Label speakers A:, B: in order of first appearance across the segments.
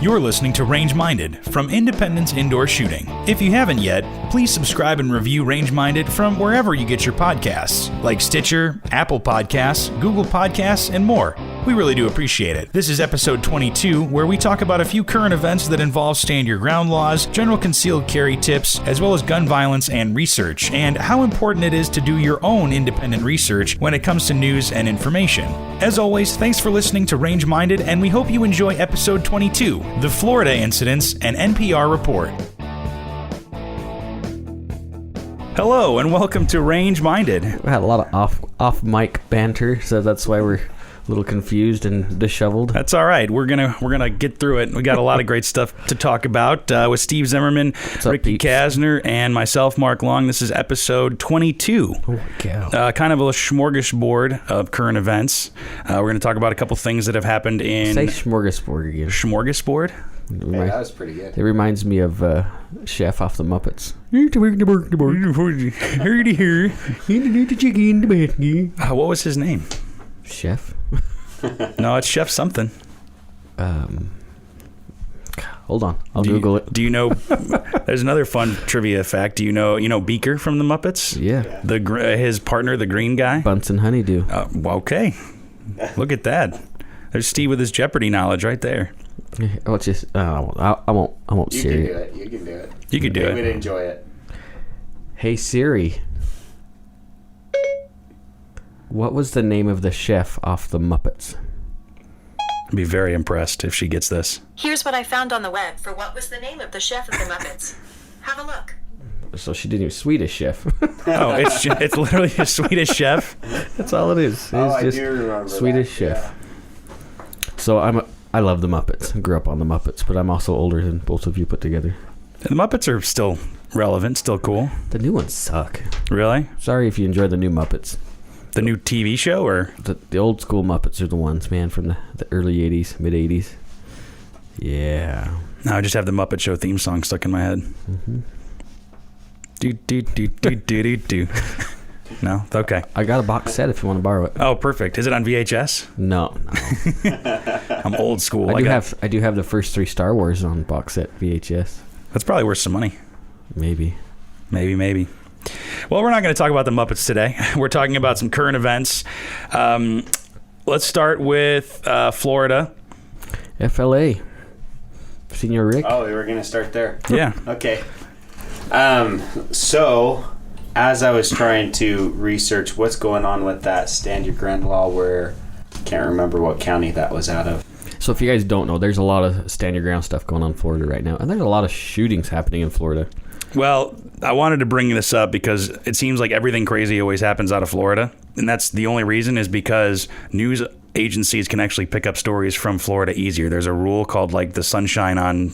A: You're listening to Range Minded from Independence Indoor Shooting. If you haven't yet, please subscribe and review Range Minded from wherever you get your podcasts, like Stitcher, Apple Podcasts, Google Podcasts, and more. We really do appreciate it. This is episode 22, where we talk about a few current events that involve stand your ground laws, general concealed carry tips, as well as gun violence and research, and how important it is to do your own independent research when it comes to news and information. As always, thanks for listening to Range Minded, and we hope you enjoy episode 22, the Florida Incidents and NPR Report. Hello, and welcome to Range Minded.
B: We had a lot of off-mic banter, so that's why we're a little confused and disheveled.
A: That's all right. We're gonna get through it. We got a lot of great stuff to talk about with Steve Zimmerman, Ricky Kasner, and myself, Mark Long. This is episode 22.
B: Oh my God.
A: Kind of a smorgasbord of current events. We're going to talk about a couple things that have happened in...
B: Say smorgasbord again.
A: Smorgasbord?
C: Hey, that was pretty good.
B: It reminds me of Chef off the Muppets.
A: What was his name?
B: Chef?
A: No, it's Chef something.
B: Hold on, I'll Google it.
A: Do you know? There's another fun trivia fact. Do you know Beaker from the Muppets?
B: Yeah.
A: His partner, the green guy.
B: Bunsen Honeydew.
A: Okay, look at that. There's Steve with his Jeopardy knowledge right there.
B: Oh, it's just I won't.
C: You
B: Siri.
C: can do it. You can do it.
A: You could do it.
C: We would enjoy it.
B: Hey Siri, what was the name of the chef off the Muppets?
A: I'd be very impressed if she gets this.
D: Here's what I found on the web for what was the name of the chef of the Muppets. Have a look.
B: So she didn't even Swedish chef.
A: Oh, it's literally a Swedish chef.
B: That's all it is.
C: I
B: It's
C: do remember
B: Swedish
C: that.
B: chef. So I love the Muppets. I grew up on the Muppets, but I'm also older than both of you put together.
A: The Muppets are still relevant, still cool.
B: The new ones suck.
A: Really?
B: Sorry if you enjoy the new Muppets.
A: The new TV show, or
B: The old school Muppets are the ones, man, from the early 80s, mid 80s. Yeah.
A: no? I just have the Muppet Show theme song stuck in my head.
B: Mm-hmm.
A: Do do do do do do do. No, okay.
B: I got a box set if you want to borrow it.
A: Oh, perfect. Is it on VHS?
B: No.
A: I'm old school.
B: I do have the first 3 Star Wars on box set VHS.
A: That's probably worth some money.
B: Maybe.
A: Maybe. Well, we're not going to talk about the Muppets today. We're talking about some current events. Let's start with Florida.
B: FLA. Senior Rick.
C: Oh, we were going to start there.
A: Yeah.
C: Okay. So, as I was trying to research what's going on with that stand your ground law, where I can't remember what county that was out of.
B: So if you guys don't know, there's a lot of stand your ground stuff going on in Florida right now. And there's a lot of shootings happening in Florida.
A: Well, I wanted to bring this up because it seems like everything crazy always happens out of Florida. And that's the only reason is because news agencies can actually pick up stories from Florida easier. There's a rule called like the sunshine on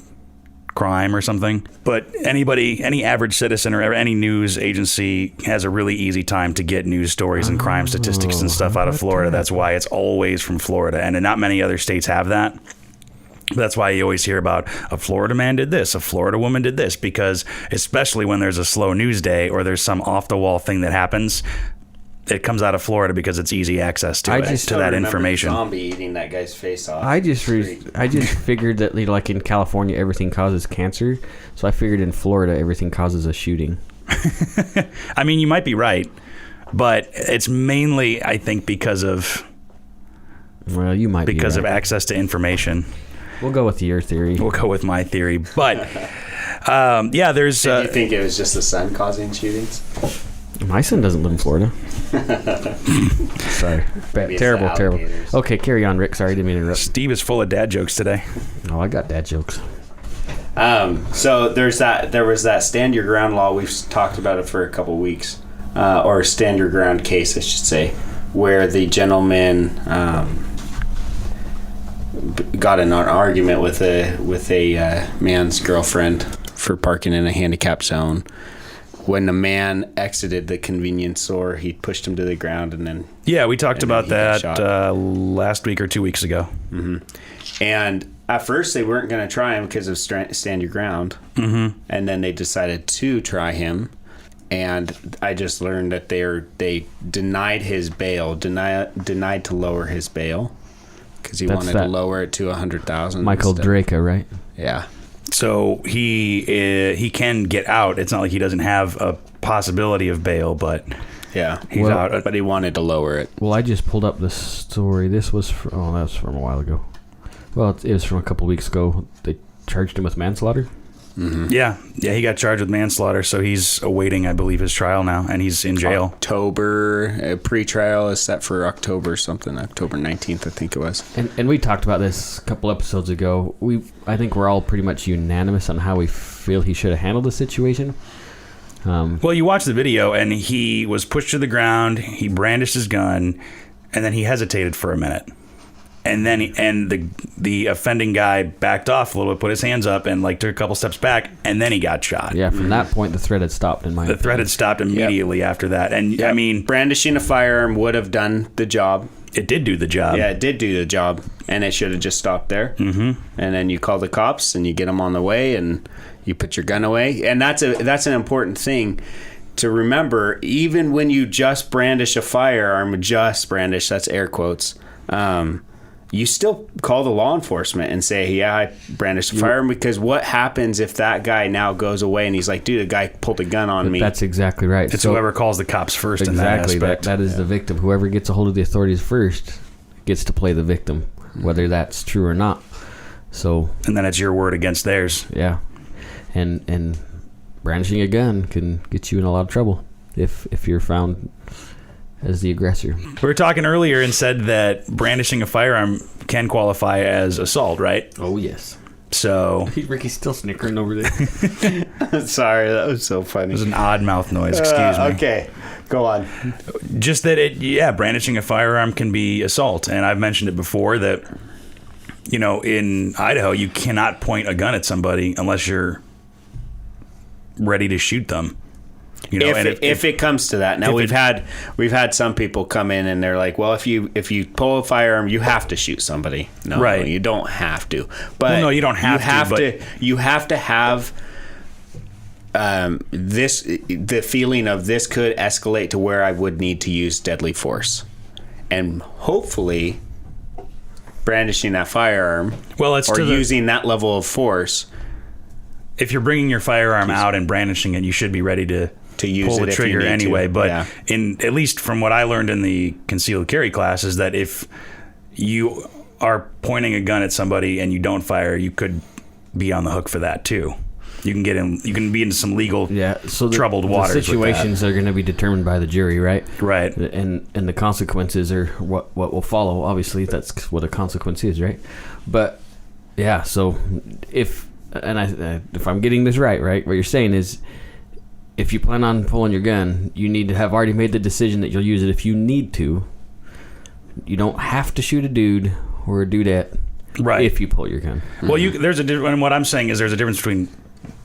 A: crime or something. But any average citizen or any news agency has a really easy time to get news stories and crime statistics and stuff out of Florida. That's why it's always from Florida. And not many other states have that. That's why you always hear about a Florida man did this, a Florida woman did this, because especially when there's a slow news day or there's some off-the-wall thing that happens, it comes out of Florida because it's easy access to that information.
C: Zombie eating that guy's face off.
B: I just figured that like in California everything causes cancer, so I figured in Florida everything causes a shooting.
A: I mean, you might be right, but it's mainly I think because of
B: you might be right.
A: of access to information.
B: We'll go with your theory.
A: We'll go with my theory, but there's.
C: Did you think it was just the sun causing shootings?
B: My son doesn't live in Florida. Sorry. Terrible. Okay, carry on, Rick. Sorry, didn't mean to interrupt.
A: Steve is full of dad jokes today.
B: Oh, I got dad jokes.
C: So there was that stand your ground law. We've talked about it for a couple weeks, or stand your ground case, I should say, where the gentleman got in an argument with a man's girlfriend for parking in a handicapped zone. When the man exited the convenience store, he pushed him to the ground, and then
A: we talked about that last week or 2 weeks ago.
C: Mm-hmm. And at first, they weren't going to try him because of stand your ground, and then they decided to try him. And I just learned that they denied his bail, denied to lower his bail, because he wanted to lower it to 100,000.
B: Michael Draca, right?
C: Yeah.
A: So he can get out. It's not like he doesn't have a possibility of bail, but
C: yeah,
A: he's out.
C: But he wanted to lower it.
B: Well, I just pulled up the story. This was that was from a while ago. Well, it was from a couple weeks ago. They charged him with manslaughter.
A: Mm-hmm. Yeah, he got charged with manslaughter, so he's awaiting, I believe, his trial now, and he's in jail.
C: October pre-trial is set for October something, October 19th, I think it was.
B: And we talked about this a couple episodes ago. I think we're all pretty much unanimous on how we feel he should have handled the situation.
A: Well, you watch the video, and he was pushed to the ground. He brandished his gun, and then he hesitated for a minute. And then the offending guy backed off a little bit, put his hands up, and took a couple steps back, and then he got shot.
B: Yeah, from that point, the threat had stopped. The
A: threat had stopped immediately after that, and I mean,
C: brandishing a firearm would have done the job.
A: It did do the job.
C: Yeah, it did do the job, and it should have just stopped there. Mm-hmm. And then you call the cops, and you get them on the way, and you put your gun away, and that's an important thing to remember. Even when you just brandish a firearm, that's air quotes. You still call the law enforcement and say, yeah, I brandished a firearm, because what happens if that guy now goes away and he's like, dude, a guy pulled a gun on me?
B: That's exactly right.
A: It's whoever calls the cops first.
B: Exactly.
A: In that aspect.
B: That is the victim. Whoever gets a hold of the authorities first gets to play the victim, whether that's true or not. So. And
A: then it's your word against theirs.
B: Yeah. And brandishing a gun can get you in a lot of trouble if you're found as the aggressor.
A: We were talking earlier and said that brandishing a firearm can qualify as assault, right?
B: Oh, yes.
A: So
B: Ricky's still snickering over there.
C: Sorry, that was so funny.
A: It was an odd mouth noise, excuse me.
C: Okay, go on.
A: Just that brandishing a firearm can be assault. And I've mentioned it before that, in Idaho, you cannot point a gun at somebody unless you're ready to shoot them.
C: If it comes to that. Now we've had some people come in and they're like, well, if you pull a firearm, you have to shoot somebody. No,
A: right.
C: You don't have to. But
A: no, you don't have to.
C: You have to have the feeling of this could escalate to where I would need to use deadly force, and hopefully brandishing that firearm.
A: Well, it's
C: or using that level of force.
A: If you're bringing your firearm out and brandishing it, you should be ready to use pull the trigger anyway. But at least from what I learned in the concealed carry class is that if you are pointing a gun at somebody and you don't fire, you could be on the hook for that too. You can be in some legal troubled waters.
B: The situations are going to be determined by the jury, right?
A: Right.
B: And the consequences are what will follow. Obviously, that's what a consequence is, right? But yeah, so if I'm getting this right, what you're saying is, if you plan on pulling your gun, you need to have already made the decision that you'll use it if you need to. You don't have to shoot a dude or a dudette,
A: right? If
B: you pull your gun.
A: Well, there's a difference. And what I'm saying is, there's a difference between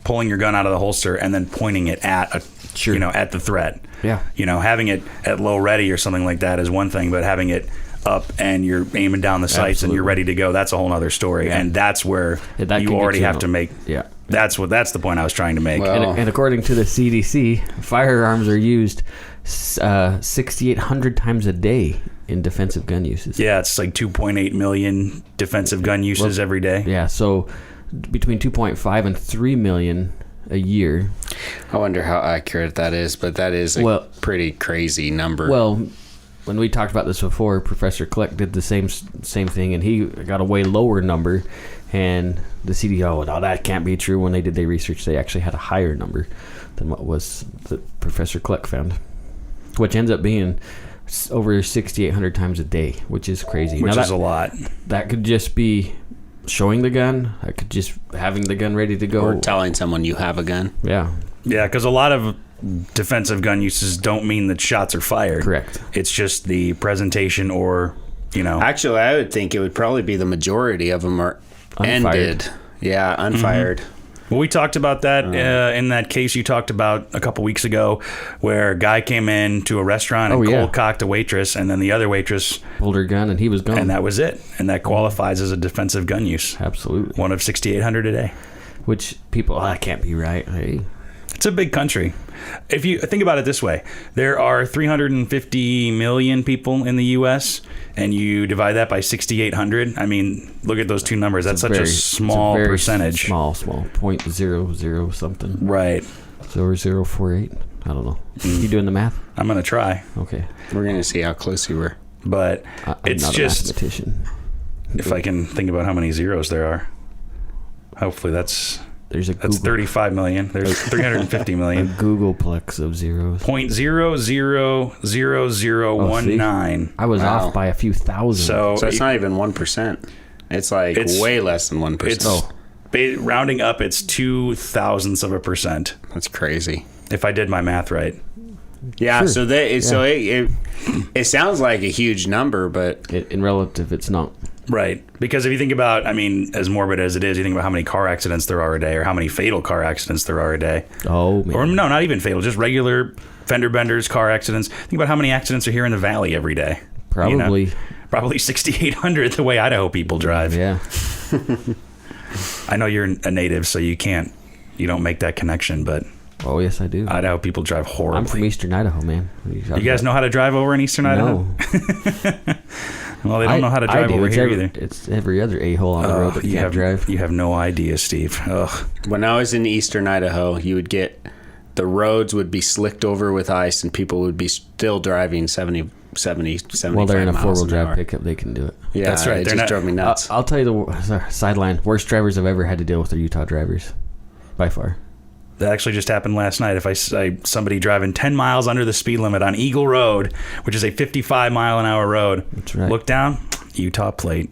A: pulling your gun out of the holster and then pointing it at at the threat.
B: Yeah.
A: Having it at low ready or something like that is one thing, but having it up and you're aiming down the sights and you're ready to go, that's a whole other story. Yeah. And that's where you already have to make.
B: Yeah.
A: That's the point I was trying to make.
B: Well, and according to the CDC, firearms are used 6,800 times a day in defensive gun uses.
A: Yeah, it's like 2.8 million defensive gun uses every day.
B: Yeah, so between 2.5 and 3 million a year.
C: I wonder how accurate that is, but that is a pretty crazy number.
B: Well, when we talked about this before, Professor Kleck did the same thing, and he got a way lower number. And the CDO, no, that can't be true. When they did their research, they actually had a higher number than what was that Professor Kleck found, which ends up being over 6,800 times a day, which is crazy.
A: Which is a lot.
B: That could just be showing the gun. That could just having the gun ready to go.
C: Or telling someone you have a gun.
B: Yeah.
A: Yeah, because a lot of defensive gun uses don't mean that shots are fired.
B: Correct.
A: It's just the presentation or,
C: Actually, I would think it would probably be the majority of them are unfired. Ended. Yeah, unfired.
A: Mm-hmm. Well, we talked about that in that case you talked about a couple weeks ago where a guy came in to a restaurant and cold-cocked a waitress, and then the other waitress
B: pulled her gun and he was gone.
A: And that was it. And that qualifies as a defensive gun use.
B: Absolutely.
A: One of 6,800 a day.
B: Which people, that can't be right. Hey.
A: It's a big country. If you think about it this way, there are 350 million people in the U.S., and you divide that by 6,800. I mean, look at those two numbers. That's such a small percentage.
B: Small, 0.00 something.
A: Right.
B: 0048. I don't know. You doing the math?
A: I'm going to try.
B: Okay.
C: We're going to see how close you were.
A: But
B: I'm
A: it's
B: not
A: just...
B: a mathematician.
A: If I can think about how many zeros there are. Hopefully that's 35 million. There's 350
B: A
A: million.
B: Googleplex of zeros.
A: 0.000019.
B: I was off by a few thousand.
C: So it's not even 1%. It's like way less than 1%.
A: It's rounding up. It's 0.002%.
C: That's crazy.
A: If I did my math right.
C: Yeah.
B: Sure.
C: So it sounds like a huge number, but
B: in relative, it's not.
A: Right. Because if you think about, I mean, as morbid as it is, you think about how many car accidents there are a day, or how many fatal car accidents there are a day.
B: Oh, man.
A: Or no, not even fatal, just regular fender benders, car accidents. Think about how many accidents are here in the valley every day.
B: Probably.
A: You know? Probably 6,800 the way Idaho people drive.
B: Yeah.
A: I know you're a native, so you don't make that connection, but
B: Oh, yes, I do.
A: Idaho people drive horribly.
B: I'm from Eastern Idaho, man.
A: You guys know how to drive over in Eastern Idaho?
B: No.
A: Well, they don't know how to drive over here either.
B: It's every other a-hole on the road that can't drive.
A: You have no idea, Steve. Ugh.
C: when I was in Eastern Idaho, the roads would be slicked over with ice and people would be still driving 70, 75
B: Well, they're in a
C: miles
B: four-wheel
C: an
B: drive
C: hour.
B: pickup. They can do it.
C: Yeah,
A: That's right.
C: It
A: They're
C: just
A: not-
C: drove me nuts.
B: I'll tell you the sideline. Worst drivers I've ever had to deal with are Utah drivers. By far.
A: That actually just happened last night. If somebody driving 10 miles under the speed limit on Eagle Road, which is a 55-mile-an-hour road,
B: That's right.
A: look down, Utah plate.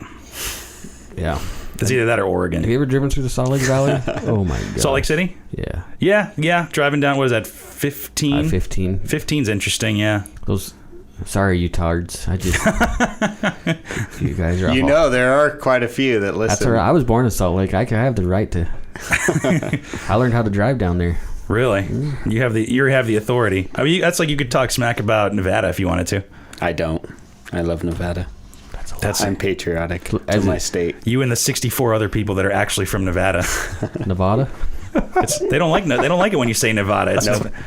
B: Yeah.
A: It's either that or Oregon.
B: Have you ever driven through the Salt Lake Valley? Oh, my God.
A: Salt Lake City?
B: Yeah.
A: Yeah. Driving down, what is that, 15?
B: 15.
A: 15's interesting, yeah.
B: Those... Sorry, you tards. You guys are...
C: You know, there are quite a few that listen.
B: That's all right. I was born in Salt Lake. I have the right to... I learned how to drive down there.
A: Really? You have the authority. I mean, that's like you could talk smack about Nevada if you wanted to.
C: I don't. I love Nevada. I'm patriotic to my state.
A: You and the 64 other people that are actually from Nevada.
B: Nevada?
A: They don't like it when you say Nevada.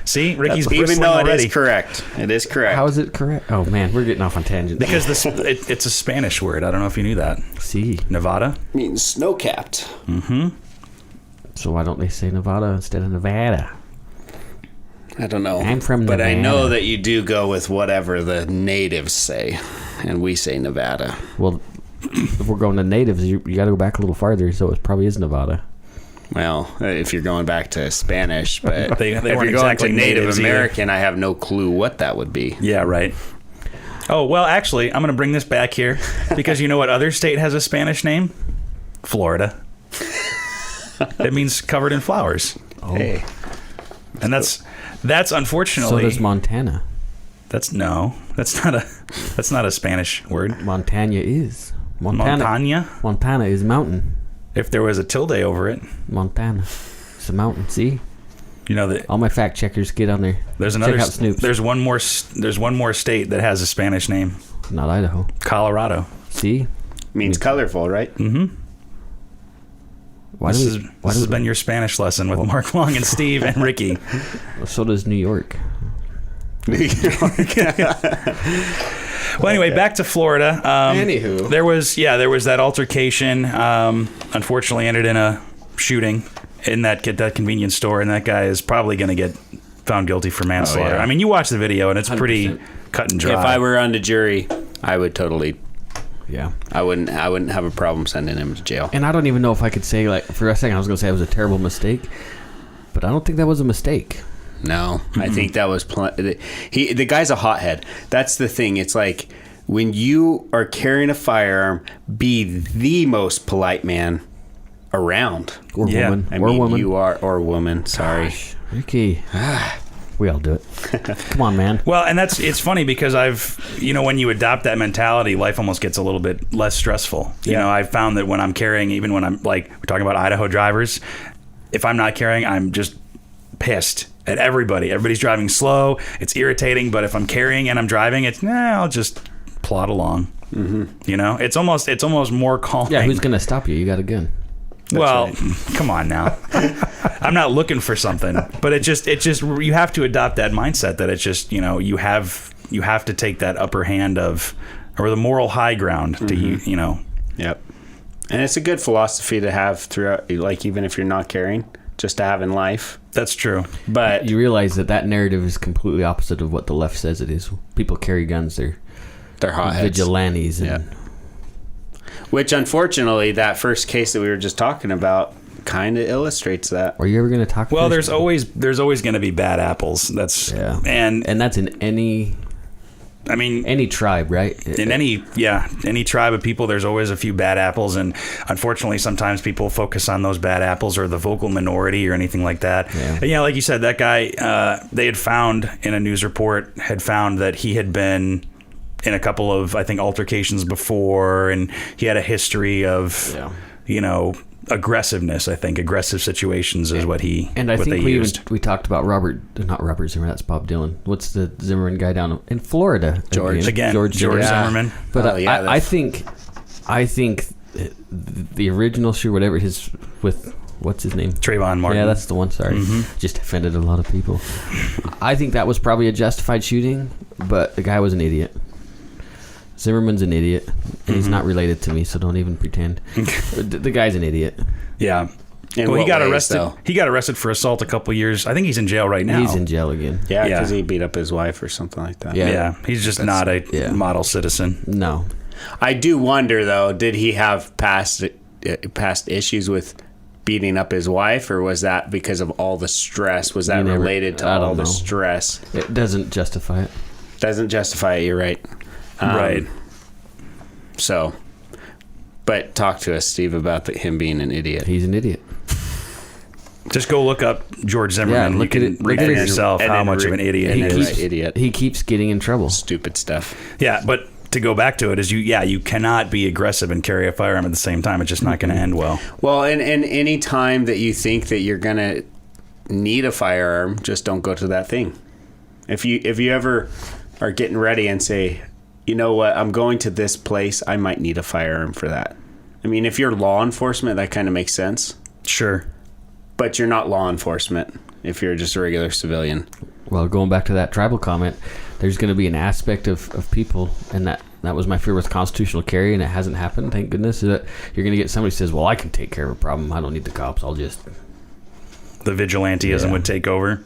A: See, Ricky's
C: Even though
A: already.
C: it is correct. It is correct.
B: How is it correct? Oh, man. We're getting off on tangents.
A: Because it's a Spanish word. I don't know if you knew that.
B: See.
A: Nevada?
C: means snow-capped.
A: Mm-hmm.
B: So why don't they say Nevada instead of Nevada?
C: I don't know.
B: I'm from
C: But I
B: Nevada.
C: know that you do go with whatever the natives say, and we say Nevada.
B: Well, if we're going to natives, you got to go back a little farther, so it probably is Nevada.
C: Well, if you're going back to Spanish, but
A: They
C: if
A: weren't
C: you're going
A: exactly
C: to Native
A: natives either.
C: American, I have no clue what that would be.
A: Yeah, right. Oh, well, actually, I'm going to bring this back here because you know what other state has a Spanish name? Florida. It means covered in flowers.
B: Oh.
C: Hey,
A: And that's unfortunately.
B: So does Montana.
A: That's not a Spanish word.
B: Montana is.
A: Montana?
B: Montana is mountain.
A: If there was a tilde over it,
B: Montana. It's a mountain. See?
A: you know that
B: All my fact checkers get on there.
A: there's
B: Check
A: another.
B: out Snoops.
A: There's one more state that has a Spanish name.
B: Not Idaho.
A: Colorado.
B: See?
C: means colorful, right?
A: Mm-hmm.
B: Why
A: This
B: do
A: has been your Spanish lesson with Mark Long and Steve and Ricky.
B: So does New York.
A: Well, anyway, back to Florida.
C: Anywho.
A: there was that altercation. Unfortunately, ended in a shooting in that convenience store, and that guy is probably going to get found guilty for manslaughter.
C: Oh, yeah.
A: I mean, you watch the video, and it's
B: 100%.
A: pretty cut and dry.
C: If I were on the jury, I would totally.
B: Yeah.
C: I wouldn't have a problem sending him to jail.
B: And I don't even know if I could say, like, for a second I was going to say it was a terrible mistake, but I don't think that was a mistake.
C: No, I think that was the guy's a hothead. That's the thing. It's like when you are carrying a firearm, be the most polite man around.
B: Or
A: Yeah.
B: woman.
C: I
B: or
C: mean,
B: woman.
C: you are, or woman. Sorry.
B: Gosh, Ricky. We all do it. Come on, man.
A: Well, and it's funny because when you adopt that mentality, life almost gets a little bit less stressful. You know, I've found that when I'm carrying, even when I'm like, we're talking about Idaho drivers, if I'm not carrying, I'm just pissed at everybody. Everybody's driving slow. It's irritating, but if I'm carrying and I'm driving, I'll just plod along. Mm-hmm. You know, it's almost more calming.
B: Yeah, who's going to stop you? You got a gun.
A: Well, come on now. I'm not looking for something, but it just you have to adopt that mindset that it's just, you have to take that upper hand or the moral high ground to
C: Yep. And it's a good philosophy to have throughout, like even if you're not carrying, just to have in life.
A: That's true.
C: But
B: you realize that narrative is completely opposite of what the left says it is. People carry guns, they're
C: hotheads.
B: Vigilantes. And
C: Which, unfortunately, that first case that we were just talking about kind of illustrates that.
B: Are you ever going to talk?
A: Well, there's always going to be bad apples. That's and
B: that's in any tribe, right?
A: In any tribe of people, there's always a few bad apples, and unfortunately, sometimes people focus on those bad apples or the vocal minority or anything like that. Yeah, and like you said, that guy they had found in a news report that he had been in a couple of, I think, altercations before, and he had a history of aggressiveness. I think aggressive situations is what he
B: and I
A: what
B: think
A: they used.
B: we talked about not Robert Zimmerman. That's Bob Dylan. What's the Zimmerman guy down in Florida?
A: George Zimmerman.
B: But I think the original whatever his with what's his name?
A: Trayvon Martin.
B: Yeah, that's the one. Sorry, just offended a lot of people. I think that was probably a justified shooting, but the guy was an idiot. Zimmerman's an idiot, and he's not related to me, so don't even pretend. The guy's an idiot.
A: Yeah. Well, he got arrested. Though? He got arrested for assault a couple years. I think he's in jail right now.
B: He's in jail again.
C: Yeah, because he beat up his wife or something like that.
A: Yeah. He's just not a model citizen.
B: No.
C: I do wonder, though, did he have past issues with beating up his wife, or was that because of all the stress? Was that related to all the stress?
B: It doesn't justify it.
C: Doesn't justify it, you're right.
A: Right.
C: So, but talk to us, Steve, about him being an idiot.
B: He's an idiot.
A: Just go look up George Zimmerman.
B: Look
A: you can read for yourself how much of an idiot he is.
B: He keeps getting in trouble.
C: Stupid stuff.
A: Yeah, but to go back to it is you cannot be aggressive and carry a firearm at the same time. It's just not going to end well.
C: Well, and any time that you think that you're going to need a firearm, just don't go to that thing. If you ever are getting ready and say, you know what, I'm going to this place, I might need a firearm for that. I mean, if you're law enforcement, that kind of makes sense.
A: Sure.
C: But you're not law enforcement if you're just a regular civilian.
B: Well, going back to that tribal comment, there's going to be an aspect of people, and that was my fear with constitutional carry, and it hasn't happened, thank goodness, that you're going to get somebody who says, well, I can take care of a problem. I don't need the cops. I'll just...
A: The vigilanteism would take over.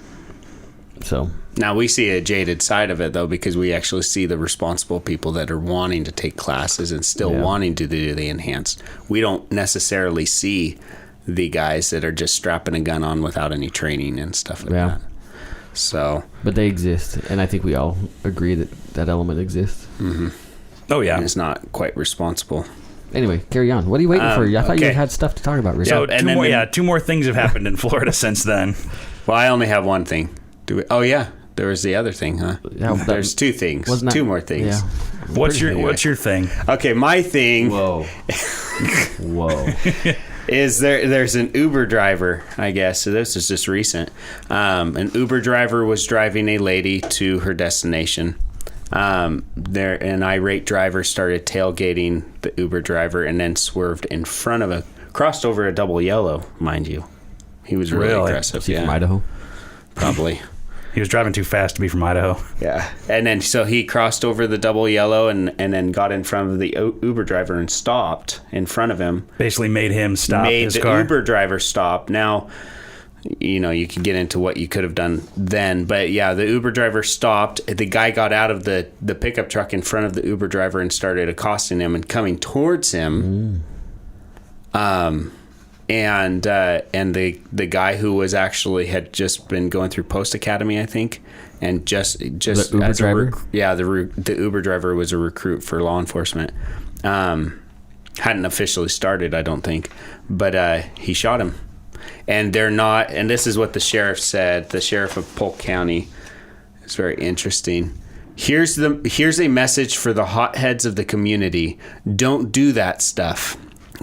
B: So...
C: Now, we see a jaded side of it, though, because we actually see the responsible people that are wanting to take classes and still wanting to do the enhanced. We don't necessarily see the guys that are just strapping a gun on without any training and stuff like that. So,
B: but they exist, and I think we all agree that element exists.
C: Mm-hmm.
A: Oh, yeah.
C: And it's not quite responsible.
B: Anyway, carry on. What are you waiting for? I thought you had stuff to talk about, Rick.
A: So, two more things have happened in Florida since then.
C: Well, I only have one thing. Oh, yeah. There was the other thing, huh? Yeah, there's two things. Two more things.
B: Yeah.
A: What's your thing?
C: Okay, my thing.
B: Whoa.
C: Is there's an Uber driver, I guess. So this is just recent. An Uber driver was driving a lady to her destination. An irate driver started tailgating the Uber driver and then swerved in front of crossed over a double yellow, mind you. He was really aggressive.
B: Is he from Idaho?
C: Probably.
A: He was driving too fast to be from Idaho.
C: Yeah. And then so he crossed over the double yellow and then got in front of the Uber driver and stopped in front of him.
A: Basically made him stop his car.
C: Made the Uber driver stop. Now, you can get into what you could have done then. But, yeah, the Uber driver stopped. The guy got out of the pickup truck in front of the Uber driver and started accosting him and coming towards him. And the guy who was actually had just been going through Post Academy, I think, and just
B: the Uber driver.
C: The Uber driver was a recruit for law enforcement. Hadn't officially started, I don't think, but he shot him. And they're not. And this is what the sheriff said. The sheriff of Polk County. It's very interesting. Here's a message for the hotheads of the community. Don't do that stuff.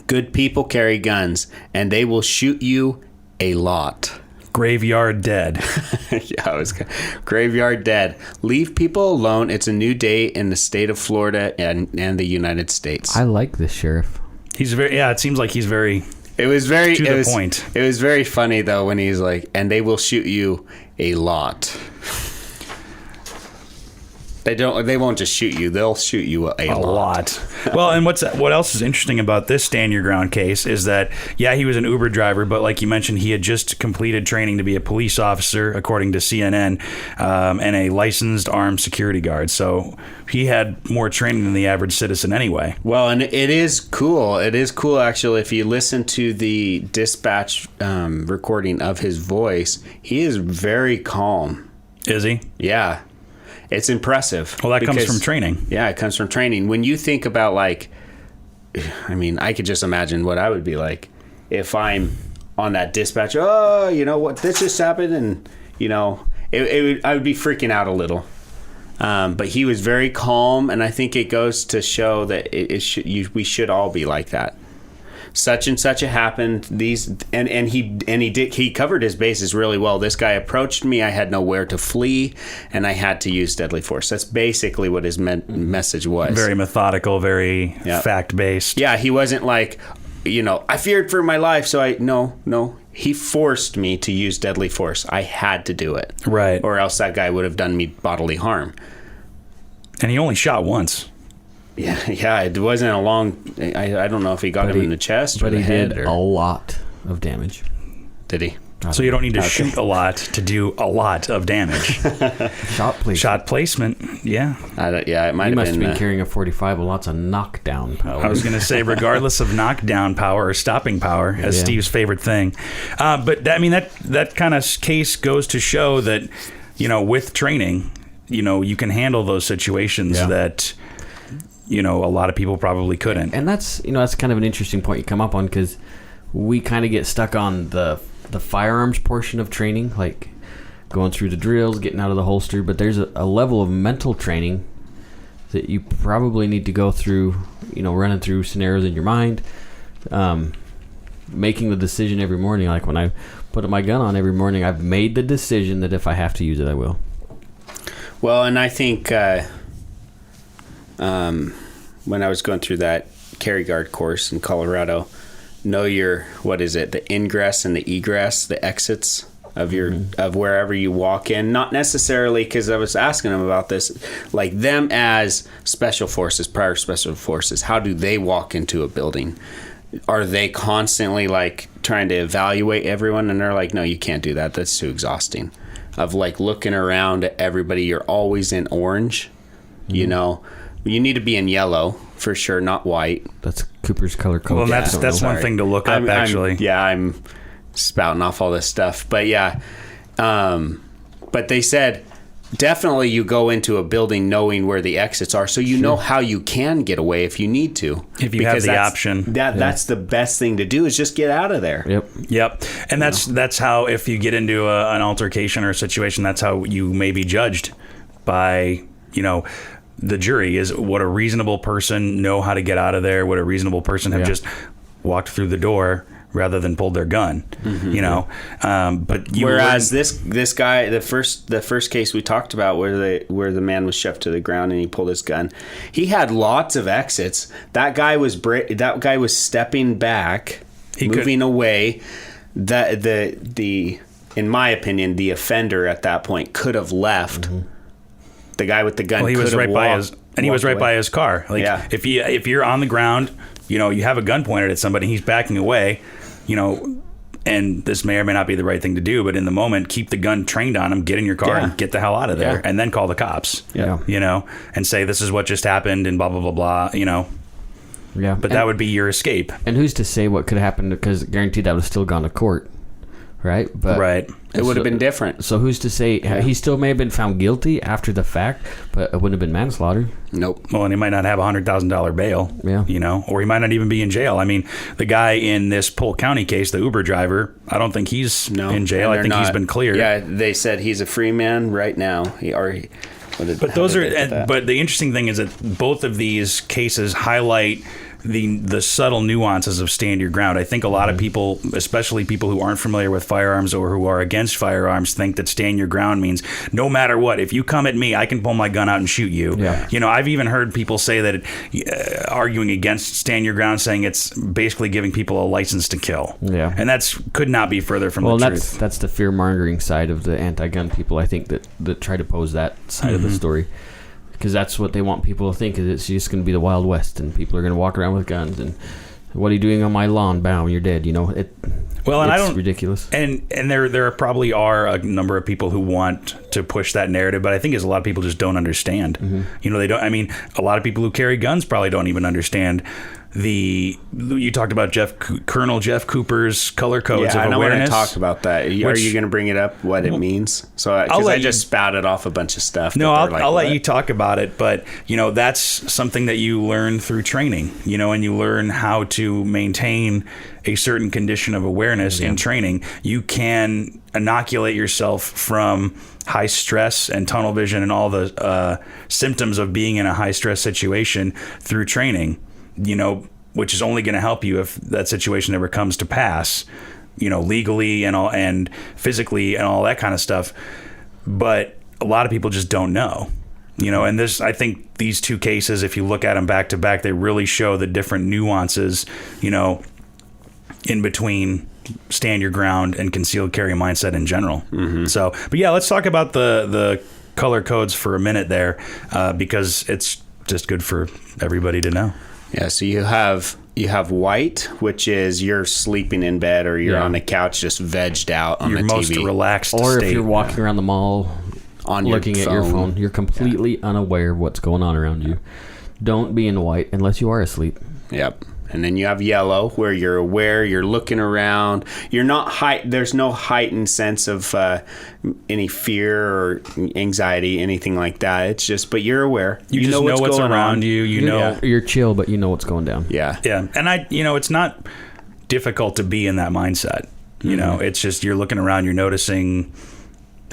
C: Good people carry guns, and they will shoot you a lot.
A: Graveyard dead.
C: Yeah, it was graveyard dead. Leave people alone. It's a new day in the state of Florida and the United States.
B: I like this sheriff.
A: He's it seems like he's very
C: It was very
A: To the point.
C: It was very funny though when he's like, and they will shoot you a lot. They won't just shoot you. They'll shoot you a lot.
A: Well, and what else is interesting about this stand your ground case is that, yeah, he was an Uber driver, but like you mentioned, he had just completed training to be a police officer, according to CNN, and a licensed armed security guard. So he had more training than the average citizen anyway.
C: Well, and it is cool. It is cool, actually. If you listen to the dispatch recording of his voice, he is very calm.
A: Is he?
C: Yeah. It's impressive.
A: Well, that comes from training.
C: Yeah, it comes from training. When you think about, like, I mean, I could just imagine what I would be like if I'm on that dispatch. Oh, you know what? This just happened, and you know, I would be freaking out a little. But he was very calm, and I think it goes to show that we should all be like that. Such and such happened. He covered his bases really well. This guy approached me. I had nowhere to flee, and I had to use deadly force. That's basically what his message was.
A: Very methodical, very fact based.
C: Yeah, he wasn't like, you know, I feared for my life, so no. He forced me to use deadly force. I had to do it,
A: right?
C: Or else that guy would have done me bodily harm.
A: And he only shot once.
C: Yeah, it wasn't a long. I don't know if he got him in the chest or the head.
B: But he did a lot of damage.
C: Did he?
A: So you don't need to shoot a lot to do a lot of damage. Shot placement. Yeah.
C: It might have been.
B: He must have been carrying a 45 with lots of knockdown power.
A: I was going to say, regardless of knockdown power or stopping power, as Steve's favorite thing. But that kind of case goes to show that, you know, with training, you know, you can handle those situations that, you know, a lot of people probably couldn't.
B: And that's kind of an interesting point you come up on, because we kind of get stuck on the firearms portion of training, like going through the drills, getting out of the holster. But there's a level of mental training that you probably need to go through, you know, running through scenarios in your mind, making the decision every morning. Like when I put my gun on every morning, I've made the decision that if I have to use it, I will. Well,
C: and I think when I was going through that carry guard course in Colorado, know your, the ingress and the egress, the exits of your of wherever you walk in. Not necessarily, because I was asking them about this, like them as special forces, prior special forces, how do they walk into a building? Are they constantly like trying to evaluate everyone? And they're like, no, you can't do that. That's too exhausting. Of like looking around at everybody, you're always in orange, you know. You need to be in yellow for sure, not white.
B: That's Cooper's color code.
A: Well, that's one thing to look up, actually.
C: I'm spouting off all this stuff. But yeah. But they said definitely you go into a building knowing where the exits are, so you know how you can get away if you need to.
A: If you have the option.
C: That's the best thing to do, is just get out of there.
A: Yep. And that's how, if you get into an altercation or a situation, that's how you may be judged by, you know, the jury. Is would a reasonable person know how to get out of there? Would a reasonable person have just walked through the door rather than pulled their gun? You know, but
C: whereas this guy, the first case we talked about, where the man was shoved to the ground and he pulled his gun, he had lots of exits. That guy was stepping back, moving away. The in my opinion, the offender at that point could have left. The guy with the gun. Well,
A: he was right by his car. Like if you're on the ground, you know, you have a gun pointed at somebody, he's backing away, you know, and this may or may not be the right thing to do, but in the moment, keep the gun trained on him, get in your car and get the hell out of there, and then call the cops. You know, and say this is what just happened and blah blah blah blah. You know. Yeah. But that would be your escape.
B: And who's to say what could happen? Because guaranteed that would have still gone to court. Right? But
C: it would have been different.
B: So who's to say? He still may have been found guilty after the fact, but it wouldn't have been manslaughter.
C: Nope.
A: Well, and he might not have $100,000 bail. Yeah. You know, or he might not even be in jail. I mean, the guy in this Polk County case, the Uber driver, I don't think he's in jail. I think he's been cleared.
C: Yeah, they said he's a free man right now.
A: But the interesting thing is that both of these cases highlight the subtle nuances of stand your ground. I think a lot of people, especially people who aren't familiar with firearms or who are against firearms, think that stand your ground means no matter what, if you come at me, I can pull my gun out and shoot you.
B: Yeah.
A: You know, I've even heard people say that arguing against stand your ground, saying it's basically giving people a license to kill.
B: Yeah.
A: And could not be further from the truth.
B: That's the fear-mongering side of the anti-gun people, I think, that try to pose that side of the story. Because that's what they want people to think, is it's just going to be the Wild West, and people are going to walk around with guns, and what are you doing on my lawn? Bam, you're dead. You know, it's ridiculous. And
A: there probably are a number of people who want to push that narrative, but I think a lot of people just don't understand. You know, they don't. I mean, a lot of people who carry guns probably don't even understand you talked about Colonel Jeff Cooper's color codes of awareness.
C: Yeah, I want to talk about that. Are you going to bring it up, what it means? So, because I just spouted off a bunch of stuff.
A: No, I'll let you talk about it, but, you know, that's something that you learn through training, you know, and you learn how to maintain a certain condition of awareness in training. You can inoculate yourself from high stress and tunnel vision and all the symptoms of being in a high stress situation through training. You know, which is only going to help you if that situation ever comes to pass, you know, legally and physically and all that kind of stuff. But a lot of people just don't know, you know, and I think these two cases, if you look at them back to back, they really show the different nuances, you know, in between stand your ground and concealed carry mindset in general. So, but yeah, let's talk about the color codes for a minute there, because it's just good for everybody to know.
C: Yeah, so you have white, which is you're sleeping in bed or you're on the couch just vegged out on the TV.
A: Your most relaxed
B: or
A: state.
B: if you're walking around the mall looking at your phone, you're completely unaware of what's going on around you. Don't be in white unless you are asleep.
C: Yep. And then you have yellow, where you're aware, you're looking around. You're not there's no heightened sense of any fear or anxiety, anything like that. It's just, but you're aware.
A: You just know what's around you.
B: You're chill, but you know what's going down.
C: Yeah.
A: Yeah. And it's not difficult to be in that mindset. You know, it's just you're looking around, you're noticing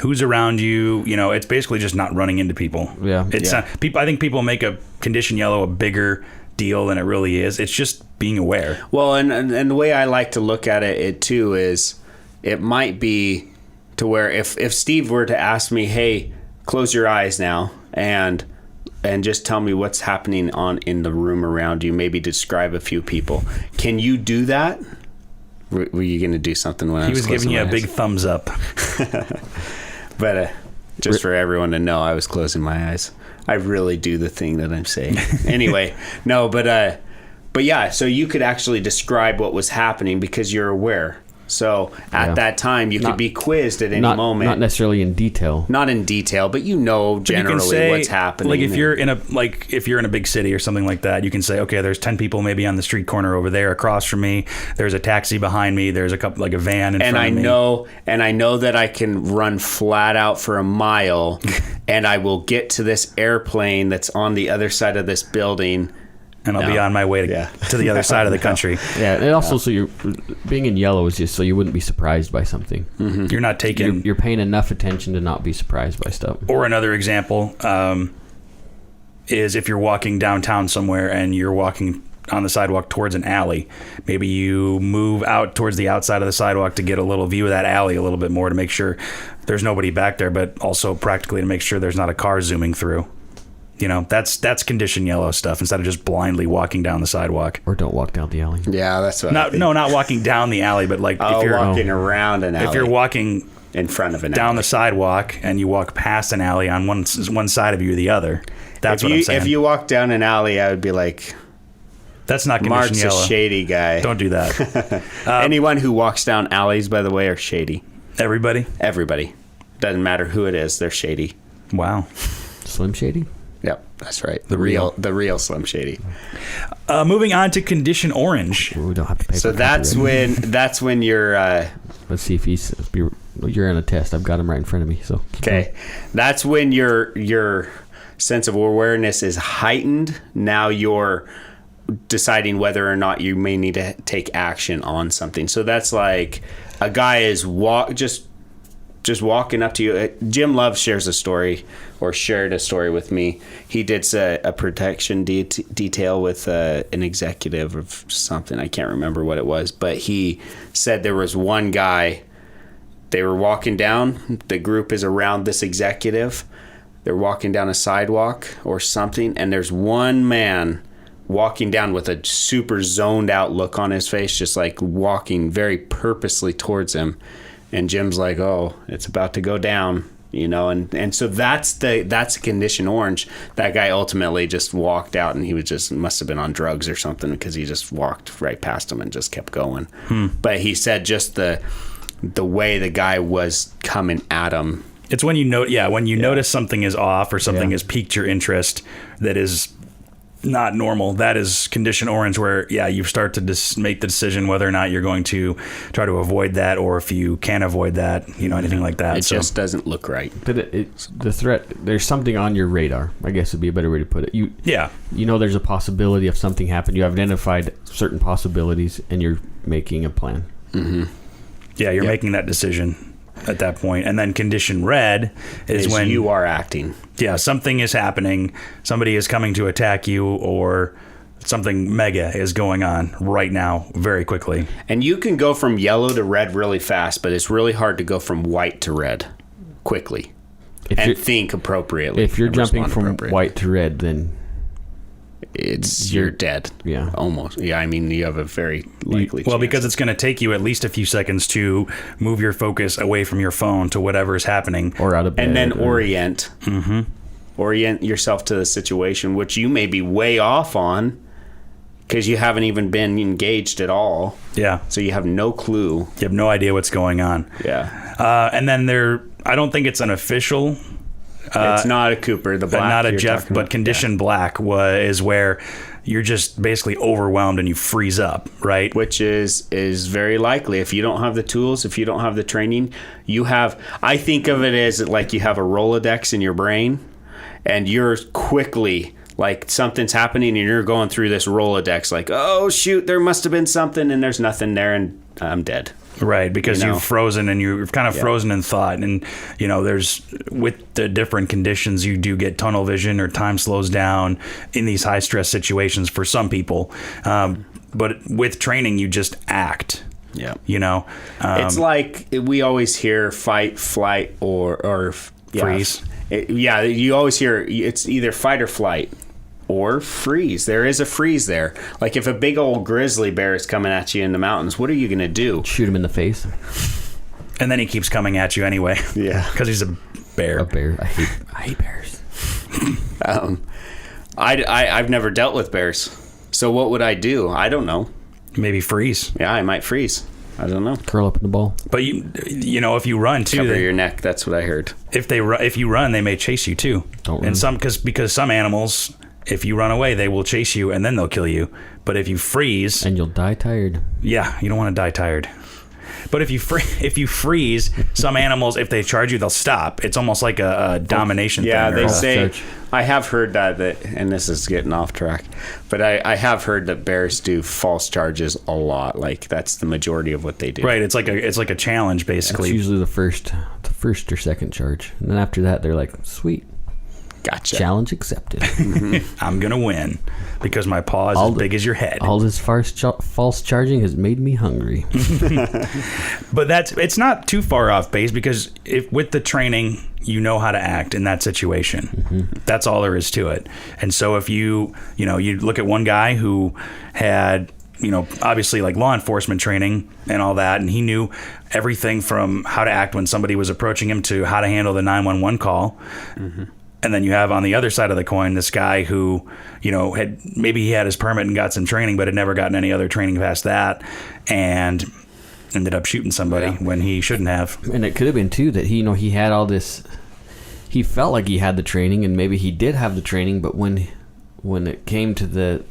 A: who's around you. You know, it's basically just not running into people.
B: Yeah.
A: It's people. I think people make a condition yellow a bigger deal than it really is. It's just being aware.
C: Well, and the way I like to look at it too is it might be to where if Steve were to ask me, hey, close your eyes now and just tell me what's happening in the room around you, maybe describe a few people. Can you do that? Were you going to do something when I was
A: giving you a
C: eyes?
A: big thumbs up.
C: But just for everyone to know, I was closing my eyes. I really do the thing that I'm saying. Anyway, no, but yeah, so you could actually describe what was happening because you're aware. So at that time, you could be quizzed at any moment.
B: Not necessarily in detail.
C: Not in detail, but you know generally what's happening.
A: Like if you're in a big city or something like that, you can say, okay, there's 10 people maybe on the street corner over there across from me. There's a taxi behind me. There's a couple, like a van in front of me.
C: And I know that I can run flat out for a mile, and I will get to this airplane that's on the other side of this building.
A: And I'll be on my way to the other side of the country.
B: Yeah, and also, so you're being in yellow is just so you wouldn't be surprised by something.
A: Mm-hmm. You're not taking...
B: You're paying enough attention to not be surprised by stuff.
A: Or another example is if you're walking downtown somewhere and you're walking on the sidewalk towards an alley. Maybe you move out towards the outside of the sidewalk to get a little view of that alley a little bit more to make sure there's nobody back there, but also practically to make sure there's not a car zooming through. You know, that's condition yellow stuff instead of just blindly walking down the sidewalk.
B: Or don't walk down the alley.
C: Yeah, that's what
A: not walking down the alley, but like
C: if you're walking around an alley.
A: If you're walking
C: in front of an
A: down
C: alley.
A: the sidewalk and you walk past an alley on one side of you or the other, that's what I'm saying.
C: If you walk down an alley, I would be like,
A: that's not condition
C: Mark's
A: yellow.
C: a shady guy.
A: Don't do that.
C: Anyone who walks down alleys, by the way, are shady.
A: Everybody?
C: Everybody. Doesn't matter who it is, they're shady.
A: Wow.
B: Slim Shady?
C: Yep, that's right. The real Slim Shady.
A: Moving on to condition orange.
B: We don't have to pay.
C: So that's when you're.
B: Let's see if you're on a test. I've got him right in front of me. So
C: okay, that's when your sense of awareness is heightened. Now you're deciding whether or not you may need to take action on something. So that's like a guy is just just walking up to you. Jim Love shared a story with me. He did a protection detail with an executive of something. I can't remember what it was, but he said there was one guy. They were walking down. The group is around this executive. They're walking down a sidewalk or something, and there's one man walking down with a super zoned out look on his face, just like walking very purposely towards him. And Jim's like, oh, it's about to go down, and so that's condition orange. That guy ultimately just walked out, and he must have been on drugs or something, because he just walked right past him and just kept going. But he said just the way the guy was coming at him.
A: It's when you notice something is off or something has piqued your interest that is not normal. That is condition orange, where you start to make the decision whether or not you're going to try to avoid that, or if you can avoid that, anything like that.
C: It just doesn't look right.
B: But it's the threat. There's something on your radar, I guess would be a better way to put it. There's a possibility of something happening. You have identified certain possibilities, and you're making a plan.
C: Mm-hmm.
A: Yeah, you're making that decision at that point. And then condition red is when
C: you are acting.
A: Yeah, something is happening. Somebody is coming to attack you, or something mega is going on right now very quickly.
C: And you can go from yellow to red really fast, but it's really hard to go from white to red quickly and think appropriately.
B: If you're jumping from white to red, then
C: you're dead.
B: Yeah.
C: Almost. Yeah, I mean, you have a very likely
A: Well,
C: chance.
A: because it's going to take you at least a few seconds to move your focus away from your phone to whatever is happening.
B: Or out of bed.
C: And then orient. Mm-hmm. Orient yourself to the situation, which you may be way off on because you haven't even been engaged at all.
A: Yeah.
C: So you have no clue.
A: You have no idea what's going on.
C: Yeah.
A: And then I don't think it's an official...
C: it's not a Cooper, the black.
A: Not a Jeff, but condition black is where you're just basically overwhelmed and you freeze up, right?
C: Which is very likely. If you don't have the tools, if you don't have the training, I think of it as like you have a Rolodex in your brain, and you're quickly, like something's happening and you're going through this Rolodex like, oh shoot, there must have been something, and there's nothing there, and I'm dead.
A: Right, because you've frozen, and you're kind of frozen in thought. And, there's, with the different conditions, you do get tunnel vision, or time slows down in these high stress situations for some people. But with training, you just act.
C: Yeah.
A: It's
C: like we always hear fight, flight, or
A: freeze.
C: You always hear it's either fight or flight. Or freeze. There is a freeze there. Like if a big old grizzly bear is coming at you in the mountains, what are you going to do?
B: Shoot him in the face.
A: And then he keeps coming at you anyway.
C: Yeah.
A: Because he's a bear.
B: A bear. I hate bears.
C: I've never dealt with bears. So what would I do? I don't know.
A: Maybe freeze.
C: Yeah, I might freeze. I don't know.
B: Curl up in the ball.
A: But if you run too,
C: cover your neck. That's what I heard.
A: If you run, they may chase you too.
B: Don't run.
A: And because some animals, if you run away, they will chase you and then they'll kill you. But if you freeze,
B: and you'll die tired.
A: Yeah, you don't want to die tired. But if you freeze, some animals, if they charge you, they'll stop. It's almost like a domination thing.
C: Yeah, they say.
B: Search.
C: I have heard that, and this is getting off track, but I have heard that bears do false charges a lot. Like that's the majority of what they do.
A: Right. It's like a challenge basically.
B: It's usually the first or second charge, and then after that, they're like, "Sweet,
C: gotcha,
B: challenge accepted."
A: I'm gonna win because my paw is as big as your head.
B: All this false charging has made me hungry.
A: But it's not too far off base, because if with the training you know how to act in that situation. Mm-hmm. That's all there is to it. And so if you look at one guy who had obviously like law enforcement training and all that, and he knew everything from how to act when somebody was approaching him to how to handle the 911 call. Mm-hmm. And then you have on the other side of the coin this guy who, he had his permit and got some training, but had never gotten any other training past that, and ended up shooting somebody when he shouldn't have. And
B: it could have been too that he had all this. He felt like he had the training, and maybe he did have the training, but when it came to the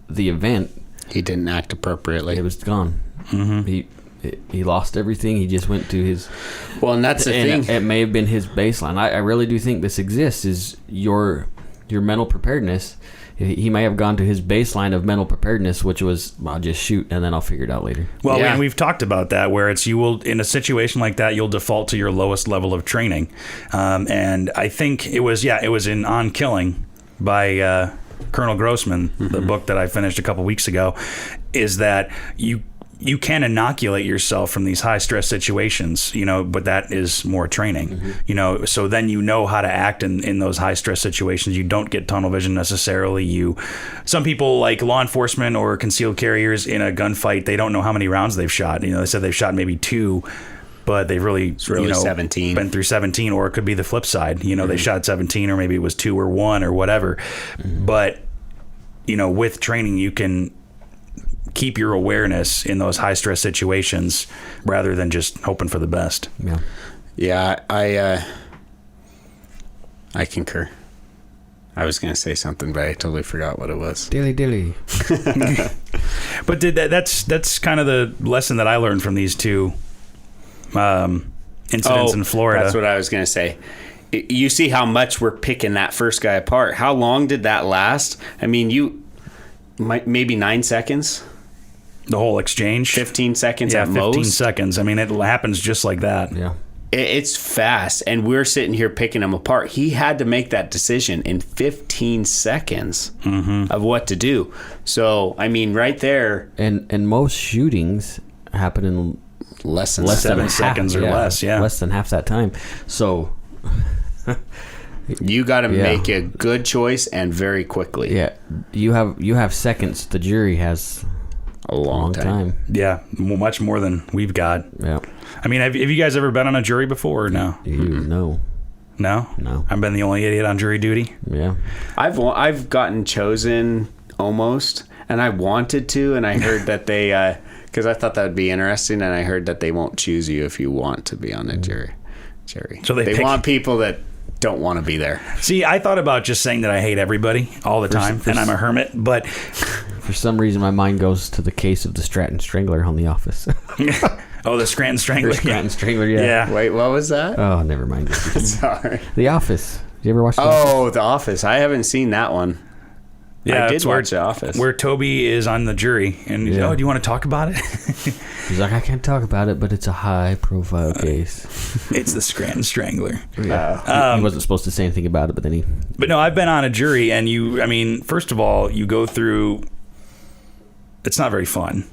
B: event,
C: he didn't act appropriately.
B: It was gone.
A: Mm-hmm.
B: He lost everything. He just went to his...
C: Well, and that's the thing.
B: It may have been his baseline. I really do think this exists, is your mental preparedness He may have gone to his baseline of mental preparedness, which was, I'll just shoot and then I'll figure it out later.
A: Well,
C: Yeah.
A: we've talked about that, where it's you will, in a situation like that, you'll default to your lowest level of training. And I think it was in On Killing by Colonel Grossman, the book that I finished a couple weeks ago, is that you can inoculate yourself from these high stress situations, but that is more training, so then how to act in those high stress situations. You don't get tunnel vision necessarily. Some people, like law enforcement or concealed carriers in a gunfight, they don't know how many rounds they've shot. They said they've shot maybe 2, but they've really
C: 17.
A: Been through 17, or it could be the flip side. They shot 17, or maybe it was 2 or 1 or whatever. But, with training, you can keep your awareness in those high stress situations rather than just hoping for the best.
C: Yeah, I concur. I was going to say something, but I totally forgot what it was.
B: Dilly.
A: But that's kind of the lesson that I learned from these 2 incidents in Florida.
C: That's what I was going to say. You see how much we're picking that first guy apart. How long did that last? I mean, maybe 9 seconds?
A: The whole exchange?
C: 15 seconds at
A: 15
C: most?
A: seconds. I mean, it happens just like that.
B: Yeah.
C: It's fast, and we're sitting here picking him apart. He had to make that decision in 15 seconds of what to do. So, I mean, right there.
B: And most shootings happen in
C: Less than
A: 7 seconds or less,
B: less than half that time. So
C: you got to make a good choice and very quickly.
B: Yeah, you have seconds. The jury has
C: a long time.
A: Yeah, much more than we've got.
B: Yeah.
A: I mean, have you guys ever been on a jury before or no?
B: No.
A: No? I've been the only idiot on jury duty?
B: Yeah.
C: I've gotten chosen almost, and I wanted to, and I heard that they because I thought that would be interesting, and I heard that they won't choose you if you want to be on a jury.
A: So they
C: want people that don't want to be there.
A: See, I thought about just saying that I hate everybody all the time, and I'm a hermit, but
B: for some reason my mind goes to the case of the Stratton Strangler on The Office.
A: Oh, the Scranton Strangler.
B: Scranton Strangler, yeah.
C: Wait, what was that?
B: Oh, never mind.
C: Sorry.
B: The Office. Did you ever watch The
C: Office? The Office. I haven't seen that one.
A: Yeah,
C: I did watch The Office.
A: Where Toby is on the jury, and he's, do you want to talk about it?
B: He's like, I can't talk about it, but it's a high-profile case.
A: It's the Scranton Strangler.
B: Yeah. He wasn't supposed to say anything about it, but then he...
A: But no, I've been on a jury, and first of all, you go through... It's not very fun.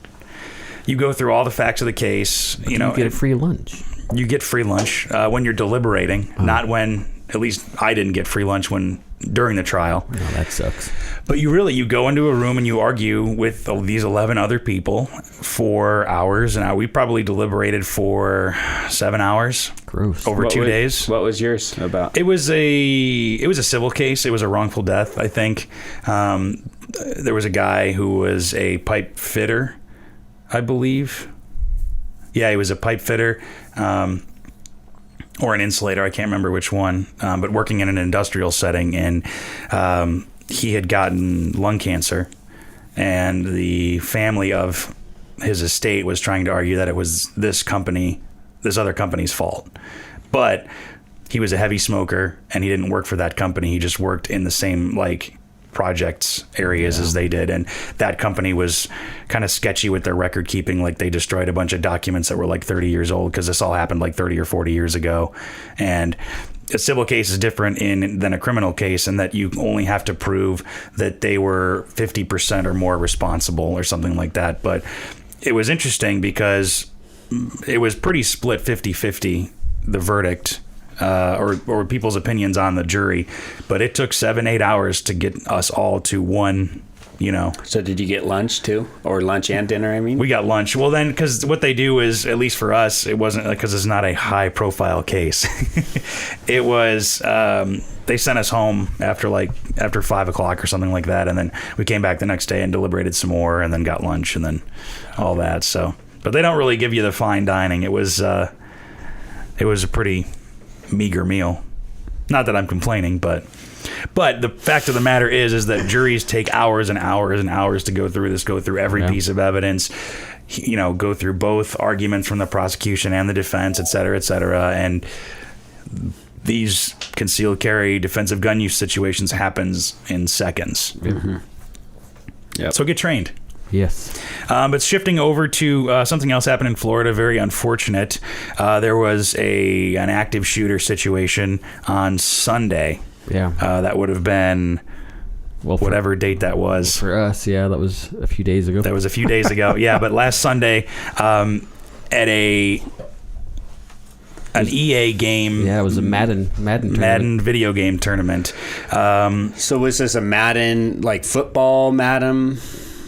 A: You go through all the facts of the case.
B: You get a free lunch.
A: You get free lunch when you're deliberating, not when... At least I didn't get free lunch during the trial.
B: No, that sucks.
A: But you go into a room and you argue with these 11 other people for hours. And we probably deliberated for 7 hours.
B: Gross.
A: Over 2 days.
C: What was yours about?
A: It was a civil case. It was a wrongful death, I think. There was a guy who was a pipe fitter, I believe. Yeah, he was a pipe fitter. Or an insulator, I can't remember which one, but working in an industrial setting, and he had gotten lung cancer, and the family of his estate was trying to argue that it was this other company's fault. But he was a heavy smoker, and he didn't work for that company. He just worked in the same, projects areas as they did, and that company was kind of sketchy with their record keeping. They destroyed a bunch of documents that were 30 years old, because this all happened 30 or 40 years ago. And a civil case is different than a criminal case, in that you only have to prove that they were 50% or more responsible or something like that. But it was interesting because it was pretty split 50-50, the verdict. Or people's opinions on the jury, but it took 7-8 hours to get us all to one,
C: So did you get lunch too, or lunch and dinner? I mean,
A: we got lunch. Well, then, because what they do is, at least for us, it wasn't because it's not a high-profile case. It was they sent us home after 5 o'clock or something like that, and then we came back the next day and deliberated some more, and then got lunch, and then all that. So, but they don't really give you the fine dining. It was a pretty meager meal. Not that I'm complaining, but the fact of the matter is that juries take hours and hours and hours to go through every piece of evidence, go through both arguments from the prosecution and the defense, et cetera, and these concealed carry, defensive gun use situations happens in seconds.
C: Yep.
A: So get trained.
B: Yes.
A: But shifting over to something else happened in Florida, very unfortunate. There was an active shooter situation on Sunday.
B: Yeah.
A: That would have been whatever date that was.
B: For us, yeah, that was a few days ago.
A: That was a few days ago. Yeah, but last Sunday at an EA game.
B: Yeah, it was a Madden tournament.
A: Madden video game tournament.
C: So was this a Madden, like football Madden?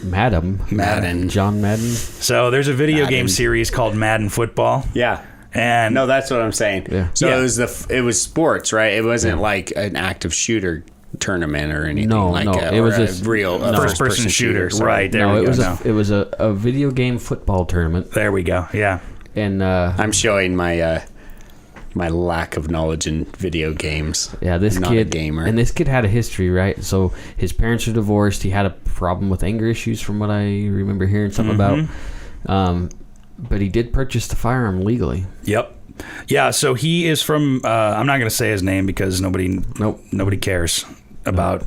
B: Madden. John Madden.
A: So there's a video game series called Madden Football.
C: Yeah.
A: And
C: no, that's what I'm saying.
B: Yeah.
C: So
A: Yeah.
C: it was sports, right? It wasn't like an active shooter tournament or anything.
B: No,
C: like
B: no,
C: a,
B: it was
C: a
B: just
C: real
A: first-person shooter. Right, there
B: No,
A: we
B: it
A: go.
B: was a video game football tournament,
A: There we go. Yeah.
B: and
C: I'm showing my my lack of knowledge in video games.
B: yeah, this
C: Not
B: kid
C: a gamer.
B: and this kid had a history, right? So his parents are divorced. He had a problem with anger issues, from what I remember hearing something about. But he did purchase the firearm legally.
A: Yep. Yeah, so he is from I'm not going to say his name because nobody cares about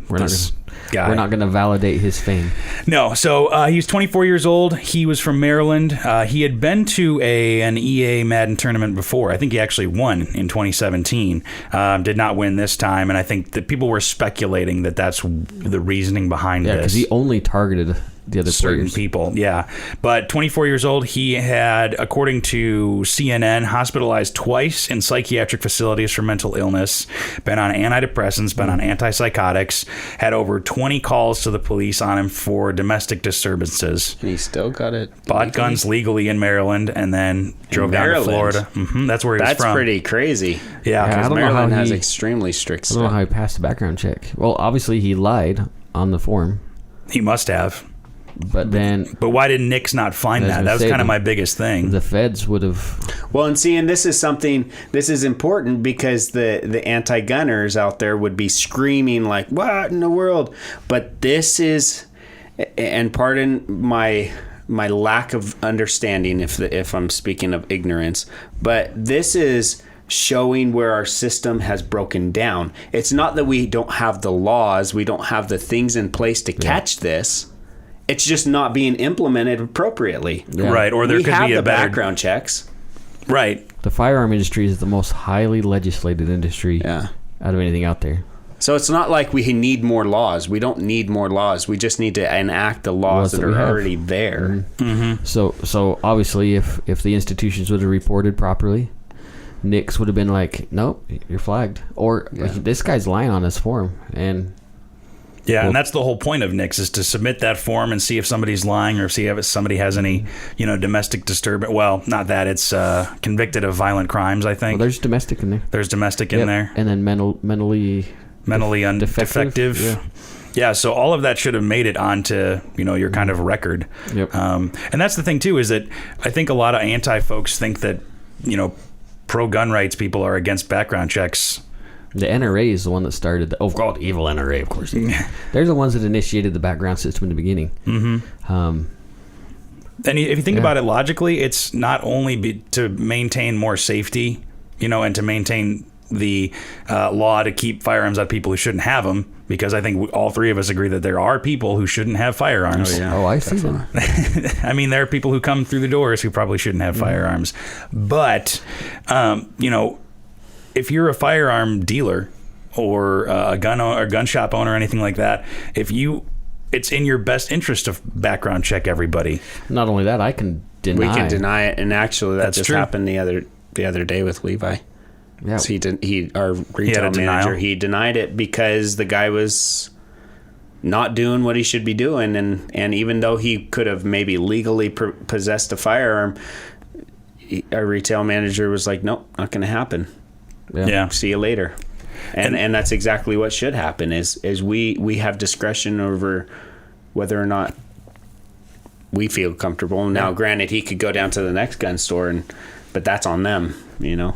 B: We're not
A: this
B: gonna,
A: guy.
B: we're not going to validate his fame.
A: No, so he's 24 years old. He was from Maryland. He had been to an EA Madden tournament before. I think he actually won in 2017. Did not win this time, and I think that people were speculating that that's the reasoning behind
B: Yeah, because
A: this.
B: he only targeted the other
A: Certain
B: players.
A: people, yeah. But 24 years old, he had, according to CNN, hospitalized twice in psychiatric facilities for mental illness, been on antidepressants, been on antipsychotics, had over 20 calls to the police on him for domestic disturbances.
C: And he still got it.
A: Bought guns legally in Maryland and then drove down to
C: Maryland?
A: Florida. That's where he was
C: That's
A: from.
C: pretty crazy.
A: Yeah.
B: I
C: Because
B: don't know how
C: Maryland has
B: he-
C: extremely strict
B: I don't know how
C: stuff.
B: he passed the background check. Well, obviously he lied on the form,
A: He must have.
B: but then
A: But why did Nix not find
B: I was
A: that?
B: gonna
A: That was
B: say
A: kind of
B: the-
A: my biggest thing.
B: the feds would have.
C: Well, and see, and this is important because the anti-gunners out there would be screaming like, "What in the world?" But this is, and pardon my lack of understanding if I'm speaking of ignorance, but this is showing where our system has broken down. It's not that we don't have the laws, we don't have the things in place to catch this. It's just not being implemented appropriately.
B: Yeah.
A: Right, or there
C: we
A: could
C: have
A: be a
C: the
A: better...
C: background checks.
A: Right.
B: The firearm industry is the most highly legislated industry
C: Yeah.
B: out of anything out there.
C: So it's not like we need more laws. We don't need more laws. We just need to enact the laws that
B: that we
C: are
B: have.
C: already there.
B: So obviously, if the institutions would have reported properly, Nix would have been like, "Nope, you're flagged," or "This guy's lying on his form," and
A: Yeah,
B: Well-
A: and that's the whole point of Nix is to submit that form and see if somebody's lying or see if somebody has any, domestic disturbance. Well, not that. It's convicted of violent crimes, I think.
B: well, there's domestic in there.
A: There's domestic in
B: Yep.
A: there.
B: And then mentally
A: Defective.
B: Yeah.
A: Yeah, so all of that should have made it onto, your kind of record.
B: Yep.
A: And that's the thing, too, is that I think a lot of anti-folks think that, pro-gun rights people are against background checks.
B: The NRA is the one that started the evil NRA, of course. They're the ones that initiated the background system in the beginning.
A: And if you think about it logically, it's not only to maintain more safety, and to maintain the law to keep firearms out of people who shouldn't have them, because I think all three of us agree that there are people who shouldn't have firearms.
B: Oh, I see them.
A: I mean, there are people who come through the doors who probably shouldn't have firearms. But, if you're a firearm dealer or a gun shop owner or anything like that, it's in your best interest to background check everybody.
B: Not only that, I can deny.
C: We can deny it, and actually, that
A: That's
C: just
A: true.
C: happened the other day with Levi.
B: Yeah.
C: So our retail
A: denial.
C: manager, he denied it because the guy was not doing what he should be doing, and even though he could have maybe legally possessed a firearm, our retail manager was like, "Nope, not going to happen.
A: Yeah.
C: See you later." And that's exactly what should happen is we have discretion over whether or not we feel comfortable. Now, granted, he could go down to the next gun store, but that's on them,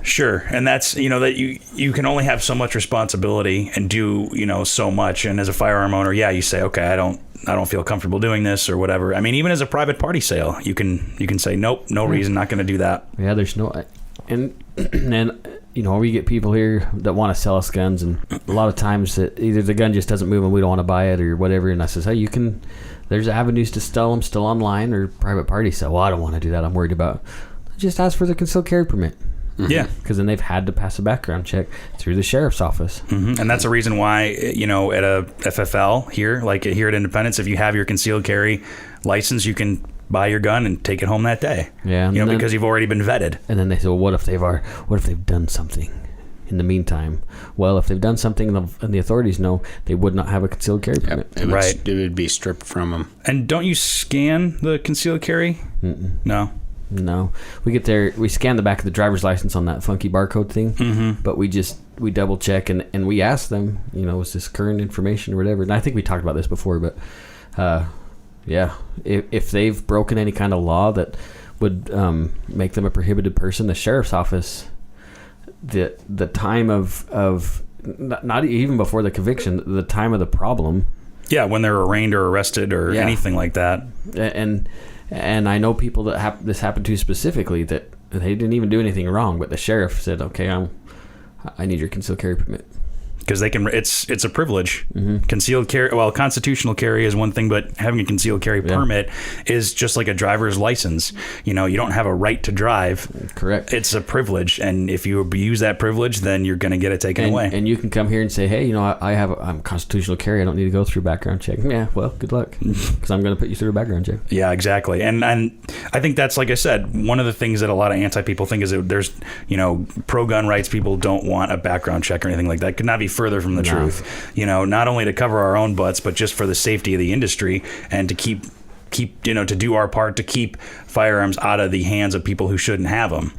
A: Sure. And that's, that you can only have so much responsibility and do, so much. And as a firearm owner, you say, okay, I don't feel comfortable doing this or whatever. I mean, even as a private party sale, you can say, nope, no reason, not going to do that.
B: Yeah, there's no, and we get people here that want to sell us guns, and a lot of times that either the gun just doesn't move and we don't want to buy it or whatever. And I says, hey, there's avenues to sell them still online or private party sell. Well, I don't want to do that. I'm worried about. Just ask for the concealed carry permit.
A: Yeah.
B: Because then they've had to pass a background check through the sheriff's office.
A: Mm-hmm. And that's a reason why, at a FFL here, like here at Independence, if you have your concealed carry license, you can buy your gun and take it home that day.
B: Yeah.
A: Because you've already been vetted.
B: And then they say, well, what if they've done something in the meantime? Well, if they've done something and the authorities know, they would not have a concealed carry permit.
C: It would be stripped from them.
A: And don't you scan the concealed carry?
B: Mm-mm.
A: No.
B: We get there, we scan the back of the driver's license on that funky barcode thing, but we double check and we ask them, is this current information or whatever. And I think we talked about this before, but if they've broken any kind of law that would make them a prohibited person, the sheriff's office, the time of not even before the conviction, the time of the problem.
A: Yeah, when they're arraigned or arrested or anything like that.
B: And I know people that this happened to specifically that they didn't even do anything wrong, but the sheriff said, okay, I need your concealed carry permit.
A: Because it's a privilege.
B: Mm-hmm.
A: Concealed carry, constitutional carry is one thing, but having a concealed carry permit is just like a driver's license. You don't have a right to drive.
B: Correct.
A: It's a privilege, and if you abuse that privilege, then you're going to get it taken away.
B: And you can come here and say, hey, I'm constitutional carry. I don't need to go through background check. Yeah, well, good luck, because I'm going to put you through a background check.
A: Yeah, exactly. And I think that's, like I said, one of the things that a lot of anti-people think is that there's, pro-gun rights people don't want a background check or anything like that. Could not be further from the truth. Not only to cover our own butts, but just for the safety of the industry and to keep to do our part to keep firearms out of the hands of people who shouldn't have them.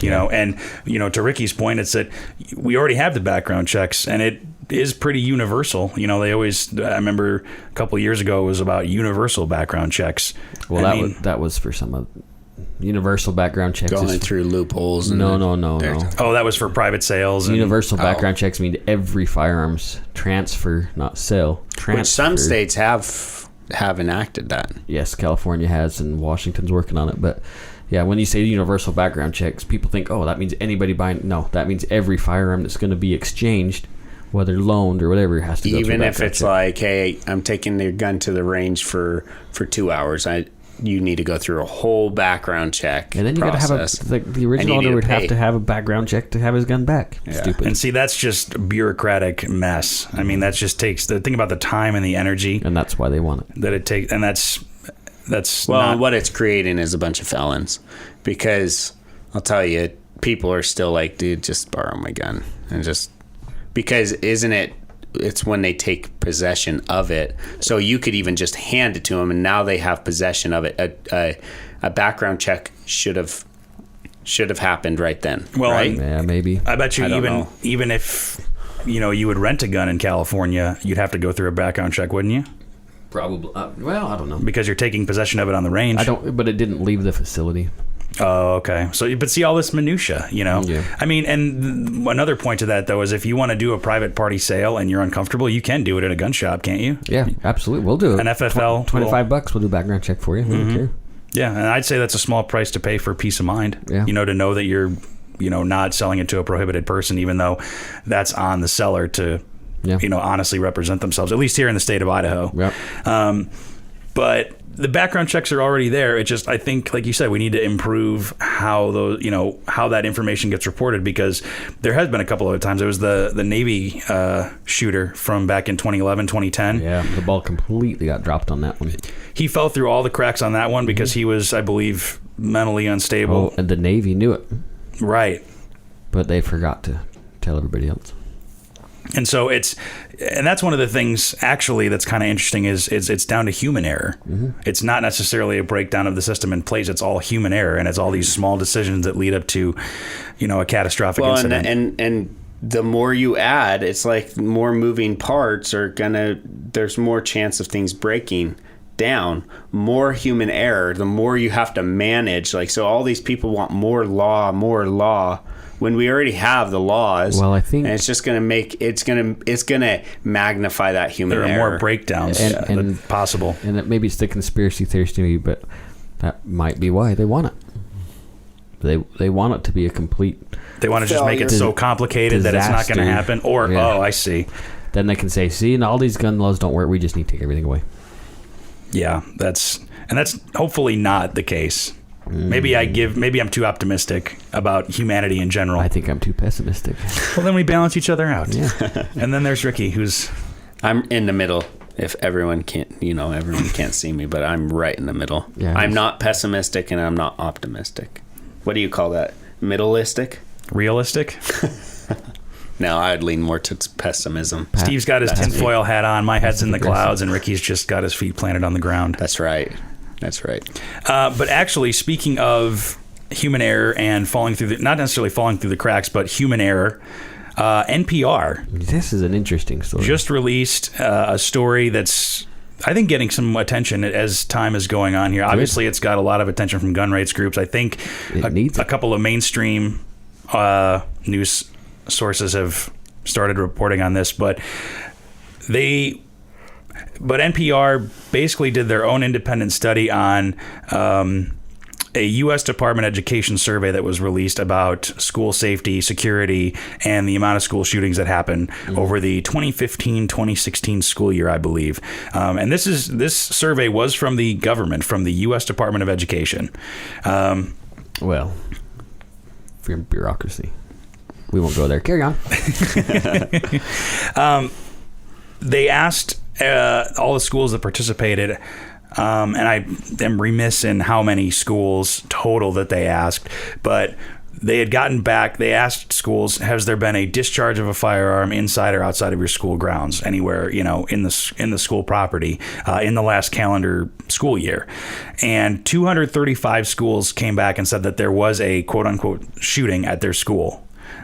A: And to Ricky's point, it's that we already have the background checks, and it is pretty universal. They always, I remember a couple of years ago, it was about universal background checks.
B: Well, that was for some of universal background checks.
C: Going through loopholes.
B: No.
A: Oh, that was for private sales.
B: Universal background checks mean every firearms transfer, not sale. Transfer.
C: Which some states have enacted that.
B: Yes, California has, and Washington's working on it. But yeah, when you say universal background checks, people think, oh, that means anybody buying. No, that means every firearm that's going to be exchanged, whether loaned or whatever, has to go through
C: even if it's
B: check.
C: Like, hey, I'm taking your gun to the range for 2 hours. You need to go through a whole background check.
B: And then you got to have the original owner would have to have a background check to have his gun back.
C: Yeah.
B: Stupid.
A: And see, that's just a bureaucratic mess. I mean, that just takes the thing about the time and the energy.
B: And that's why they want it.
A: That it takes, and that's
C: what it's creating is a bunch of felons. Because I'll tell you, people are still like, dude, just borrow my gun. And just because it's when they take possession of it. So you could even just hand it to them, and now they have possession of it. A background check should have happened right then.
A: Well,
C: right?
B: Yeah, maybe.
A: I bet you even if you would rent a gun in California, you'd have to go through a background check, wouldn't you?
B: Probably. Well, I don't know.
A: Because you're taking possession of it on the range.
B: But it didn't leave the facility.
A: Oh, okay. So, but see all this minutia,
B: Yeah.
A: I mean, and another point to that, though, is if you want to do a private party sale and you're uncomfortable, you can do it at a gun shop, can't you?
B: Yeah, absolutely. We'll do it.
A: An FFL.
B: $25, we'll do a background check for you. We don't care.
A: Yeah, and I'd say that's a small price to pay for peace of mind.
B: Yeah.
A: To know that you're, not selling it to a prohibited person, even though that's on the seller to, honestly represent themselves, at least here in the state of Idaho.
B: Yep.
A: But the background checks are already there. It just, I think, like you said, we need to improve how those, how that information gets reported, because there has been a couple of times. It was the Navy shooter from back in 2011, 2010.
B: Yeah, the ball completely got dropped on that one.
A: He fell through all the cracks on that one because he was, I believe, mentally unstable.
B: Oh, and the Navy knew it.
A: Right.
B: But they forgot to tell everybody else.
A: And so that's one of the things actually that's kind of interesting is it's down to human error. Mm-hmm. It's not necessarily a breakdown of the system in place. It's all human error, and it's all these small decisions that lead up to, a catastrophic incident.
C: And the more you add, it's like more moving parts there's more chance of things breaking down. More human error, the more you have to manage. So all these people want more law. When we already have the laws,
B: well, I think,
C: and it's just going to magnify that human error.
A: There are more breakdowns than possible.
B: And maybe it's the conspiracy theories to me, but that might be why they want it. They want it to be a complete.
A: They want to just make it so complicated that it's not going to happen. Or, oh, I see.
B: Then they can say, see, and all these gun laws don't work. We just need to take everything away.
A: Yeah, that's hopefully not the case. Maybe I'm too optimistic about humanity in general.
B: I think I'm too pessimistic.
A: Well, then we balance each other out.
B: Yeah.
A: And then there's Ricky, who's...
C: I'm in the middle. If everyone can't see me, but I'm right in the middle.
B: Yeah,
C: I'm not pessimistic and I'm not optimistic. What do you call that? Middleistic?
A: Realistic?
C: No, I'd lean more to pessimism.
A: Steve's got his tinfoil hat on. My head's in the clouds, and Ricky's just got his feet planted on the ground.
C: That's right.
A: But actually, speaking of human error and not necessarily falling through the cracks, but human error, NPR.
B: This is an interesting story.
A: Just released a story that's, I think, getting some attention as time is going on here. Good. Obviously, it's got a lot of attention from gun rights groups. I think a couple of mainstream news sources have started reporting on this, but NPR basically did their own independent study on a U.S. Department of Education survey that was released about school safety, security, and the amount of school shootings that happened over the 2015-2016 school year, I believe. And this survey was from the government, from the U.S. Department of Education.
B: Well, for bureaucracy. We won't go there. Carry on.
A: They asked all the schools that participated, and I am remiss in how many schools total that they asked, but they had gotten back. They asked schools, has there been a discharge of a firearm inside or outside of your school grounds, anywhere, in the school property, in the last calendar school year? And 235 schools came back and said that there was a quote unquote shooting at their school.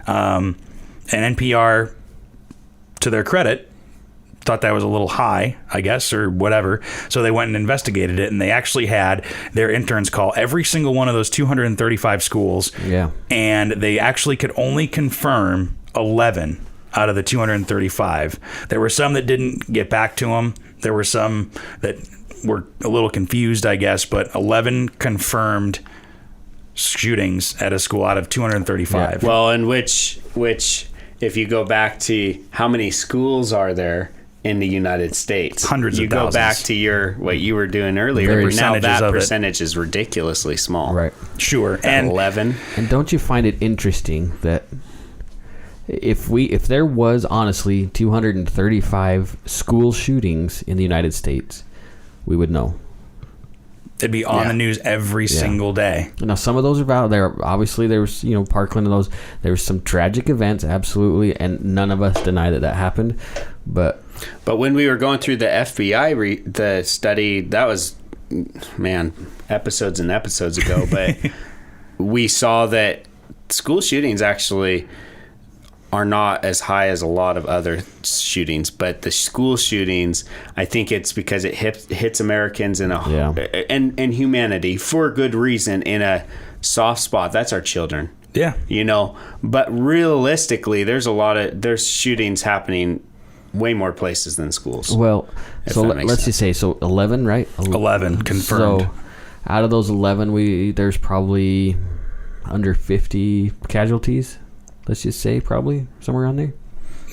A: And NPR, to their credit, thought that was a little high, I guess, or whatever. So they went and investigated it, and they actually had their interns call every single one of those 235 schools.
B: Yeah.
A: And they actually could only confirm 11 out of the 235. There were some that didn't get back to them. There were some that were a little confused, I guess, but 11 confirmed shootings at a school out of 235.
C: Yeah. Well, and which if you go back to how many schools are there in the United States,
A: hundreds of thousands.
C: You go back to what you were doing earlier. Now that percentage is ridiculously small.
B: Right.
A: Sure.
C: And 11.
B: And don't you find it interesting that if there was honestly 235 school shootings in the United States, we would know.
A: It'd be on the news every single day.
B: Now, some of those are valid. Obviously, there was, Parkland and those. There was some tragic events, absolutely, and none of us deny that happened. But
C: when we were going through the FBI the study, that was, episodes and episodes ago. But we saw that school shootings actually are not as high as a lot of other shootings, but the school shootings, I think it's because it hits Americans and humanity for a good reason in a soft spot. That's our children.
A: Yeah.
C: But realistically, there's shootings happening way more places than schools.
B: Well, so let's just say, 11, right?
A: 11 confirmed.
B: So out of those 11, there's probably under 50 casualties. Let's just say probably somewhere around there.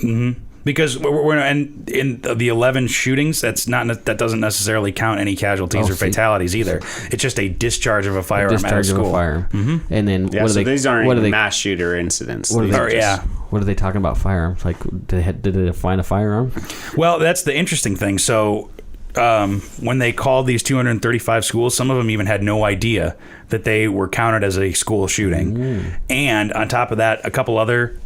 A: Mm-hmm. Because in the 11 shootings, that doesn't necessarily count any casualties or fatalities either. It's just a discharge of a firearm at a school.
B: Mm-hmm. And then
C: these aren't mass shooter incidents.
B: What are they talking about firearms? Like, did they find a firearm?
A: Well, that's the interesting thing. So when they called these 235 schools, some of them even had no idea that they were counted as a school shooting. And on top of that, a couple other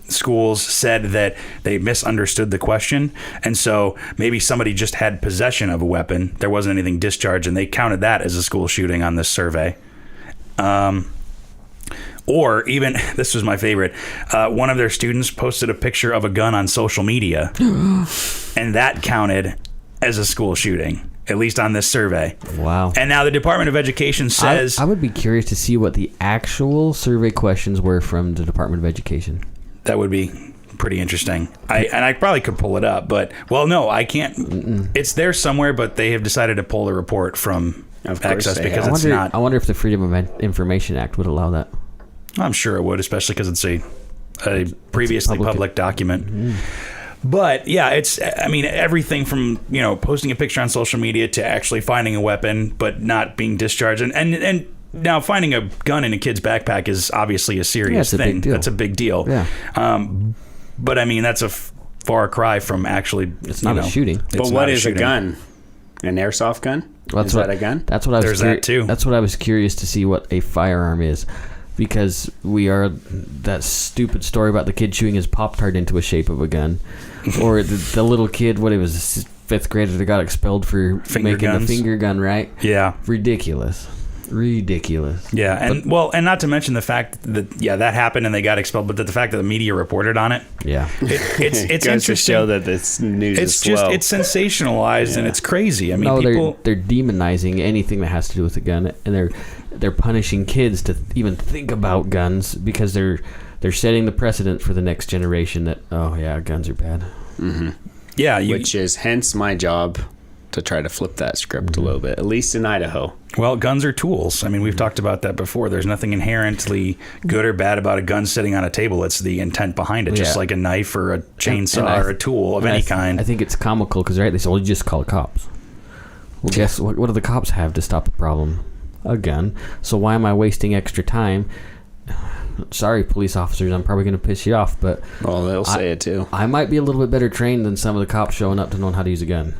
A: schools said that they misunderstood the question, and so maybe somebody just had possession of a weapon. There wasn't anything discharged, and they counted that as a school shooting on this survey. Or even, this was my favorite, one of their students posted a picture of a gun on social media, and that counted as a school shooting, at least on this survey.
B: Wow.
A: And now the Department of Education says...
B: I would be curious to see what the actual survey questions were from the Department of Education.
A: That would be pretty interesting. I probably could pull it up, but, well, no, I can't. It's there somewhere, but they have decided to pull the report from access
C: they
A: because
C: have.
A: it's not.
B: I wonder if the Freedom of Information Act would allow that.
A: I'm sure it would, especially because it's a previously public document.
B: Mm-hmm.
A: But yeah, it's, I mean, everything from, posting a picture on social media to actually finding a weapon but not being discharged. And now finding a gun in a kid's backpack is obviously a serious
B: it's a
A: thing.
B: big deal.
A: That's a big deal.
B: Yeah.
A: But I mean, that's a far cry from actually.
B: It's not a shooting.
C: But what is a gun? An airsoft gun?
B: Well,
C: is that a gun?
B: That's what I was.
A: There's that too.
B: That's what I was curious to see what a firearm is, because we are that stupid story about the kid chewing his Pop-Tart into a shape of a gun, or the little kid, what it was, fifth grader that got expelled for making a finger gun, right?
A: Yeah.
B: Ridiculous.
A: Yeah, and and not to mention the fact that that happened and they got expelled, but the fact that the media reported on it.
B: Yeah,
A: it's
C: goes
A: interesting.
C: to show that this news is slow.
A: It's sensationalized and it's crazy. I mean, people
B: they're demonizing anything that has to do with a gun, and they're punishing kids to even think about guns because they're setting the precedent for the next generation that guns are bad.
C: Mm-hmm.
A: Yeah,
C: which is hence my job to try to flip that script a little bit, at least in Idaho.
A: Well, guns are tools. I mean, we've talked about that before. There's nothing inherently good or bad about a gun sitting on a table. It's the intent behind it, just like a knife or a chainsaw or a tool of any kind.
B: I think it's comical because, they say, well, you just call the cops. Well, guess what? What do the cops have to stop a problem? A gun. So why am I wasting extra time? Sorry, police officers, I'm probably going to piss you off, but...
C: Well, they'll say it too.
B: I might be a little bit better trained than some of the cops showing up to knowing how to use a gun.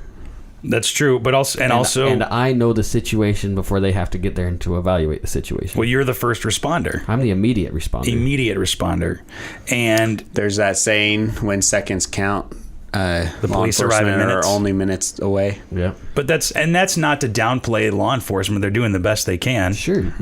A: That's true, but also
B: and I know the situation before they have to get there and to evaluate the situation.
A: Well, you're the first responder.
B: I'm the immediate responder.
A: And
C: there's that saying, when seconds count,
A: the police arrive in minutes.
C: Are only minutes away.
B: Yeah.
A: But that's not to downplay law enforcement. They're doing the best they can.
B: Sure.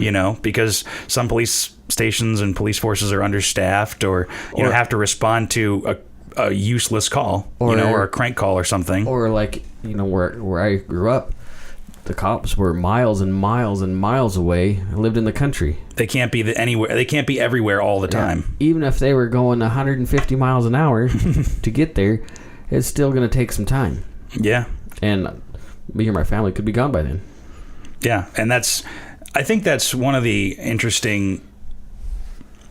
A: Because some police stations and police forces are understaffed or have to respond to a useless call, or a crank call or something.
B: Or where I grew up, the cops were miles and miles and miles away. I lived in the country.
A: They can't be anywhere. They can't be everywhere all the time.
B: Even if they were going 150 miles an hour to get there, it's still going to take some time.
A: Yeah.
B: And me or my family could be gone by then.
A: Yeah, and I think that's one of the interesting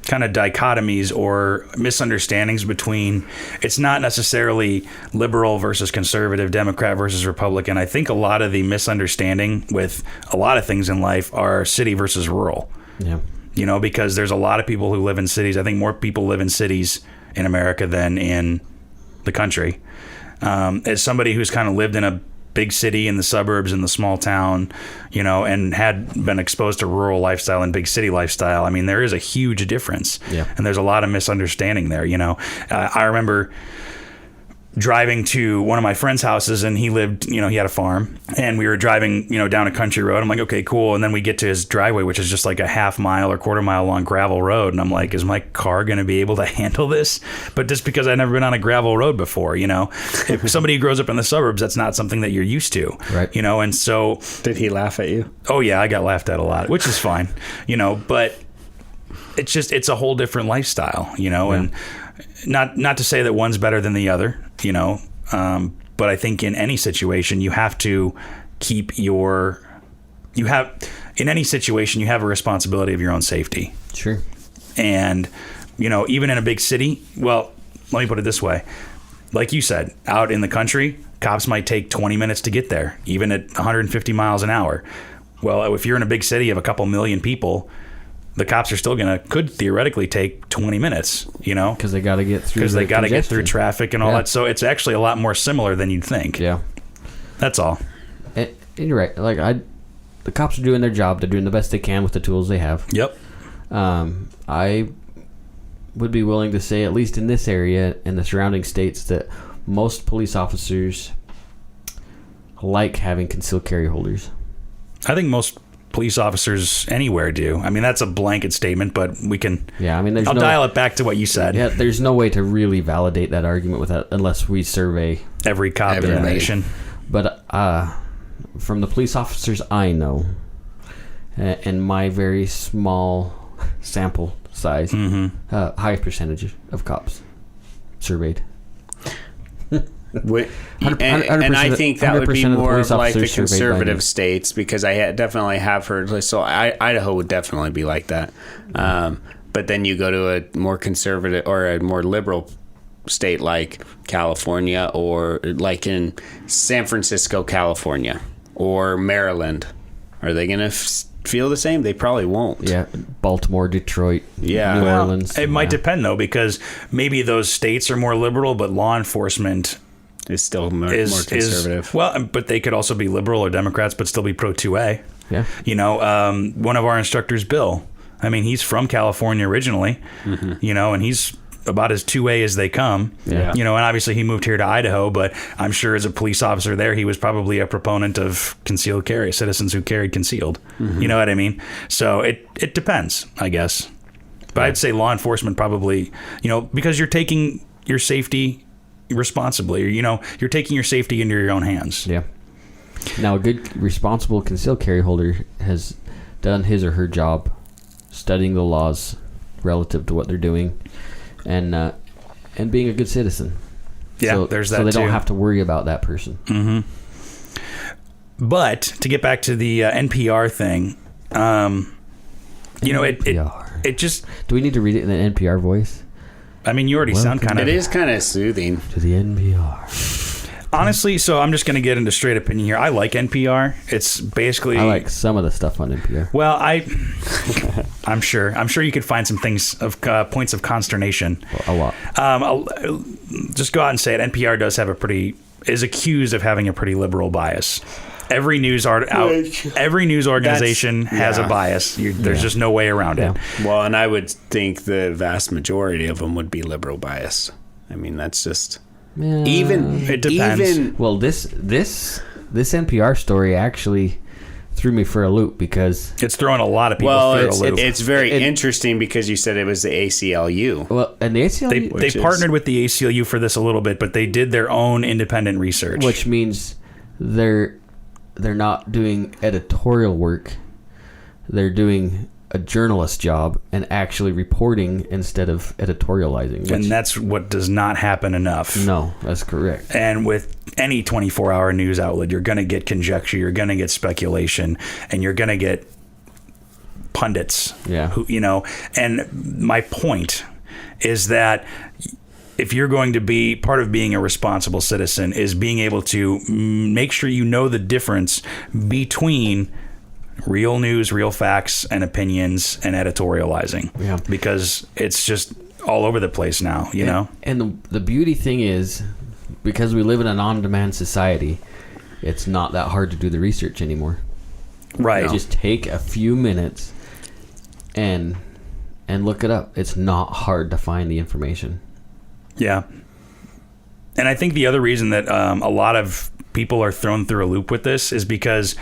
A: kind of dichotomies or misunderstandings between, it's not necessarily liberal versus conservative, Democrat versus Republican. I think a lot of the misunderstanding with a lot of things in life are city versus rural.
B: Yeah.
A: Because there's a lot of people who live in cities. I think more people live in cities in America than in the country. As somebody who's kind of lived in a big city, in the suburbs, in the small town, and had been exposed to rural lifestyle and big city lifestyle, I mean, there is a huge difference.
B: Yeah.
A: And there's a lot of misunderstanding there. I remember driving to one of my friend's houses, and he lived, he had a farm, and we were driving, down a country road. I'm like, okay, cool. And then we get to his driveway, which is just like a half mile or quarter mile long gravel road. And I'm like, is my car going to be able to handle this? But just because I've never been on a gravel road before, if somebody who grows up in the suburbs, that's not something that you're used to,
B: right?
A: And so.
C: Did he laugh at you?
A: Oh yeah, I got laughed at a lot, which is fine, but it's a whole different lifestyle, and not to say that one's better than the other, but I think in any situation you have to keep in any situation you have a responsibility of your own safety.
B: Sure.
A: And even in a big city, well, let me put it this way, like you said, out in the country, cops might take 20 minutes to get there, even at 150 miles an hour. Well, if you're in a big city of a couple million people, the cops are still could theoretically take 20 minutes,
B: because they got to get through.
A: Because they got to get through traffic and all that. So it's actually a lot more similar than you'd think.
B: Yeah,
A: that's all.
B: And you're right. The cops are doing their job. They're doing the best they can with the tools they have.
A: Yep.
B: I would be willing to say, at least in this area and the surrounding states, that most police officers like having concealed carry holders.
A: I think most police officers anywhere do. I mean, that's a blanket statement, but we can.
B: Yeah, I mean, I'll
A: dial it back to what you said.
B: Yeah, there's no way to really validate that argument with that unless we survey
A: every cop in the nation.
B: But from the police officers I know, and my very small sample size, high percentage of cops surveyed.
C: And I think that would be
B: 100% of the
C: more
B: police
C: of like the
B: officers surveyed by
C: conservative
B: news.
C: states, because I definitely have heard. So Idaho would definitely be like that. But then you go to a more conservative or a more liberal state like California, or like in San Francisco, California, or Maryland. Are they going to feel the same? They probably won't.
B: Yeah, Baltimore, Detroit,
C: Yeah.
B: New
C: Well,
B: Orleans.
A: It might depend though, because maybe those states are more liberal, but law enforcement
C: It's still more
A: is
C: conservative.
A: well, but they could also be liberal or Democrats, but still be pro 2A.
B: Yeah.
A: You know, one of our instructors, Bill. I mean, he's from California originally. You know, and he's about as 2A as they come.
B: Yeah.
A: You know, and obviously he moved here to Idaho, but I'm sure as a police officer there, he was probably a proponent of concealed carry, citizens who carried concealed. You know what I mean? So it depends, I guess. But I'd say law enforcement probably, you know, because you're taking your safety responsibly, or, you know, you're taking your safety into your own hands.
B: Yeah. Now, a good, responsible concealed carry holder has done his or her job studying the laws relative to what they're doing, and being a good citizen.
A: Yeah,
B: so,
A: there's that
B: so they
A: too.
B: don't have to worry about that person.
A: But to get back to the NPR thing, you know,
B: NPR.
A: it just,
B: Do we need to read it in an NPR voice?
A: I mean, you already sound kind of.
C: It is kind of soothing.
B: To the NPR.
A: Honestly, so I'm just going to get into straight opinion here. I like NPR. It's basically.
B: I like some of the stuff on NPR.
A: Well, I'm sure you could find some things of points of consternation.
B: A lot.
A: I'll just go out and say it. NPR does have is accused of having a pretty liberal bias. Every news organization has a bias. There's just no way around it.
C: Well, and I would think the vast majority of them would be liberal bias. I mean, that's just
B: Yeah.
A: It depends.
B: Well, this NPR story actually threw me for a loop because
A: It's throwing a lot of people
C: well,
A: through a loop.
C: it's very interesting because you said it was the ACLU.
B: well, and the ACLU,
A: They partnered with the ACLU for this a little bit, but they did their own independent research.
B: which means they're not doing editorial work. They're doing a journalist job and actually reporting instead of editorializing.
A: and that's what does not happen enough.
B: No, that's correct.
A: And with any 24-hour news outlet, you're going to get conjecture, you're going to get speculation, and you're going to get pundits.
B: Yeah.
A: Who, you know, and my point is that if you're going to be part of being a responsible citizen is being able to make sure you know the difference between real news, real facts, and opinions, and editorializing.
B: Yeah.
A: Because it's just all over the place now, you know?
B: And the beauty thing is, because we live in an on-demand society, it's not that hard to do the research anymore.
A: Right.
B: Just take a few minutes and look it up. It's not hard to find the information.
A: Yeah. And I think the other reason that a lot of people are thrown through a loop with this is because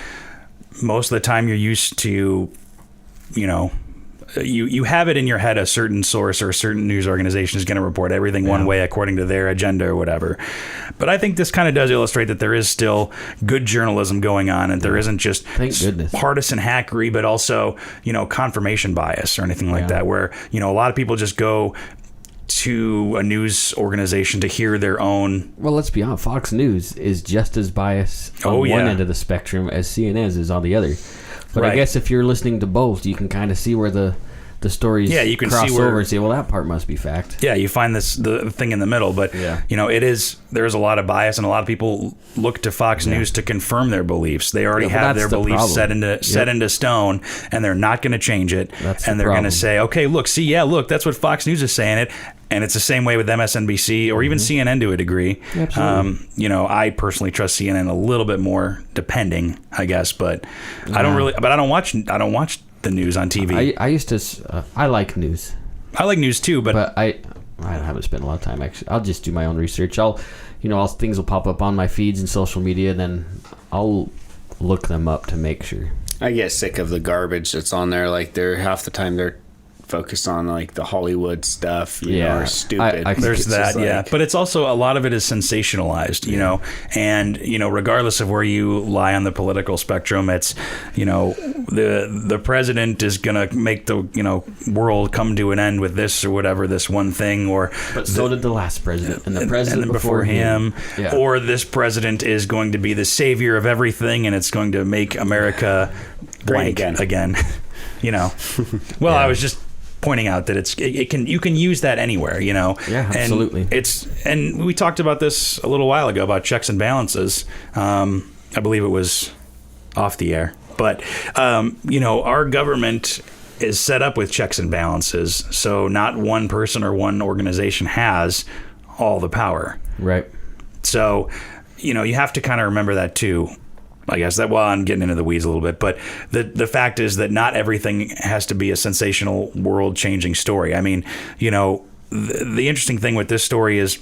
A: most of the time you're used to, you know, you have it in your head a certain source or a certain news organization is going to report everything one way according to their agenda or whatever. But I think this kind of does illustrate that there is still good journalism going on, and there isn't just
B: Thank goodness.
A: partisan hackery, but also, you know, confirmation bias or anything like that, where, you know, a lot of people just go to a news organization to hear their own.
B: Well, let's be honest. Fox News is just as biased on one end of the spectrum as CNN is on the other. But I guess if you're listening to both, you can kind of see where the stories
A: you can
B: cross
A: see where,
B: over and say, well, that part must be fact.
A: Yeah, you find the thing in the middle. But, you know, there's a lot of bias, and a lot of people look to Fox News to confirm their beliefs. They already have their beliefs set into stone, and they're not going to change it. And they're going to say, okay, look, that's what Fox News is saying it. And it's the same way with MSNBC or even CNN to a degree.
B: Absolutely.
A: You know, I personally trust CNN a little bit more, depending, I guess. But I don't really. But I don't watch the news on TV.
B: I used to. I like news.
A: I like news too, but
B: I haven't spent a lot of time actually. I'll just do my own research. Things will pop up on my feeds and social media, and then I'll look them up to make sure.
C: I get sick of the garbage that's on there. Like half the time they're focus on like the Hollywood stuff, you know, are stupid.
A: There's that, like, but it's also a lot of it is sensationalized, you know, and regardless of where you lie on the political spectrum, it's the president is gonna make the world come to an end with this or whatever, this one thing,
B: but so did the last president and the president before him.
A: Or this president is going to be the savior of everything and it's going to make America blank again. I was just pointing out that you can use that anywhere,
B: absolutely.
A: And we talked about this a little while ago about checks and balances. I believe it was off the air, but our government is set up with checks and balances, so not one person or one organization has all the power,
B: right?
A: So you have to kind of remember that too. I guess that, well, I'm getting into the weeds a little bit, but the fact is that not everything has to be a sensational, world-changing story. I mean, the interesting thing with this story is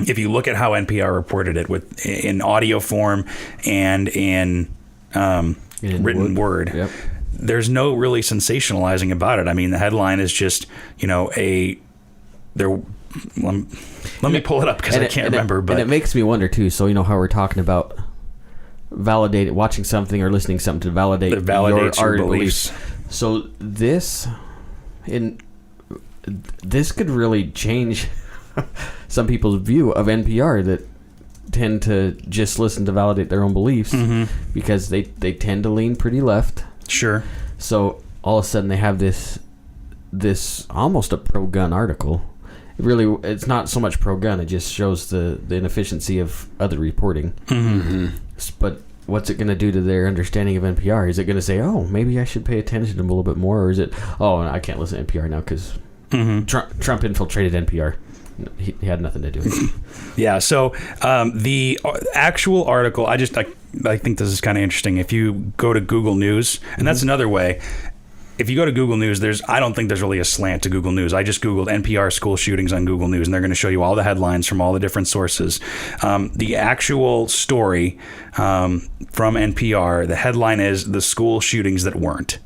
A: if you look at how NPR reported it in audio form and in written word,
B: yep.
A: There's no really sensationalizing about it. I mean, the headline is just, let me pull it up because I can't remember. But
B: it makes me wonder, too, so how we're talking about watching something or listening to something to validate your beliefs. So this could really change some people's view of NPR that tend to just listen to validate their own beliefs, because they tend to lean pretty left.
A: Sure.
B: So all of a sudden they have this almost a pro-gun article. It's not so much pro-gun. It just shows the inefficiency of other reporting. But what's it going to do to their understanding of NPR? Is it going to say, oh, maybe I should pay attention to them a little bit more? Or is it, oh, I can't listen to NPR now because Trump infiltrated NPR. He had nothing to do with it.
A: Yeah, so the actual article, I think this is kind of interesting. If you go to Google News, and that's another way. If you go to Google News, I don't think there's really a slant to Google News. I just Googled NPR school shootings on Google News, and they're going to show you all the headlines from all the different sources. The actual story from NPR, the headline is "The School Shootings That Weren't."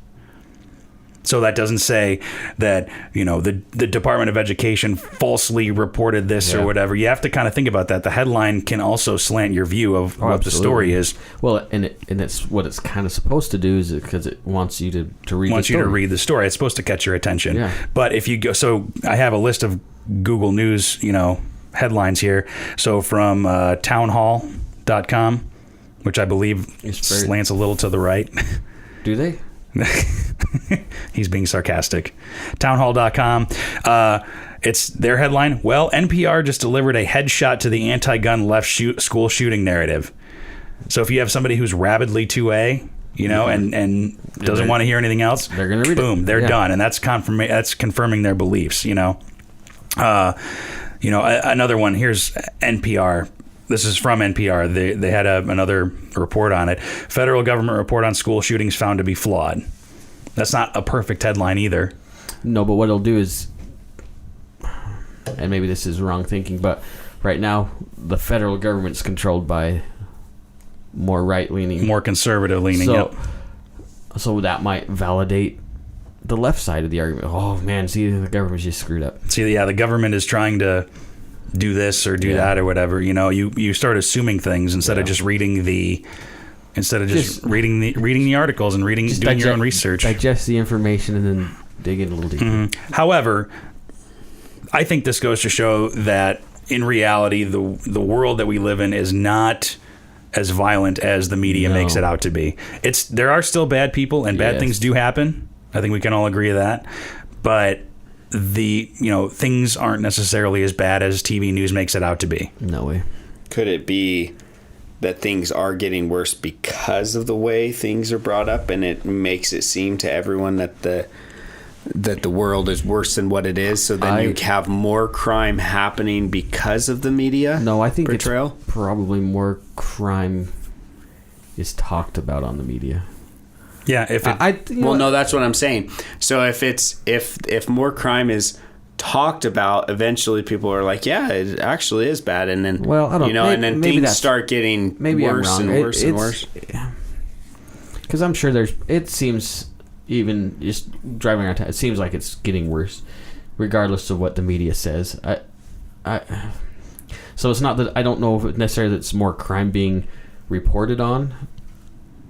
A: So that doesn't say that, the Department of Education falsely reported this or whatever. You have to kind of think about that. The headline can also slant your view of what the story is.
B: Well, and it's what it's kind of supposed to do is because it wants you to read the story.
A: Wants you to read the story. It's supposed to catch your attention.
B: Yeah.
A: But if you go, so I have a list of Google News, headlines here. So from townhall.com, which I believe slants a little to the right.
B: Do they?
A: He's being sarcastic. Townhall.com. It's their headline. Well, NPR just delivered a headshot to the anti-gun left school shooting narrative. So if you have somebody who's rabidly 2A, and doesn't want to hear anything else,
B: they're going to read
A: boom, they're done, and that's confirming their beliefs. Another one. Here's NPR. This is from NPR. They had another report on it. Federal government report on school shootings found to be flawed. That's not a perfect headline either.
B: No, but what it'll do is, and maybe this is wrong thinking, but right now the federal government's controlled by more right-leaning,
A: more conservative-leaning.
B: So that might validate the left side of the argument. Oh man, see, the government's just screwed up.
A: See, the government is trying to do this or do that or whatever. You start assuming things instead of just reading reading the articles and doing your own research.
B: Digest the information and then dig in a little deeper.
A: However, I think this goes to show that in reality, the world that we live in is not as violent as the media makes it out to be. There are still bad people and bad things do happen. I think we can all agree to that. But things aren't necessarily as bad as TV news makes it out to be.
B: No way.
C: Could it be that things are getting worse because of the way things are brought up, and it makes it seem to everyone that the world is worse than what it is, so then you have more crime happening because of the media?
B: No, I think
C: portrayal?
B: It's probably more crime is talked about on the media.
A: Yeah,
C: no, that's what I'm saying. So if more crime is talked about, eventually people are like, yeah, it actually is bad, and then and then things start getting worse and worse and worse.
B: Because I'm sure it seems even just driving around town, it seems like it's getting worse, regardless of what the media says. So it's not that I don't know if it's necessarily that it's more crime being reported on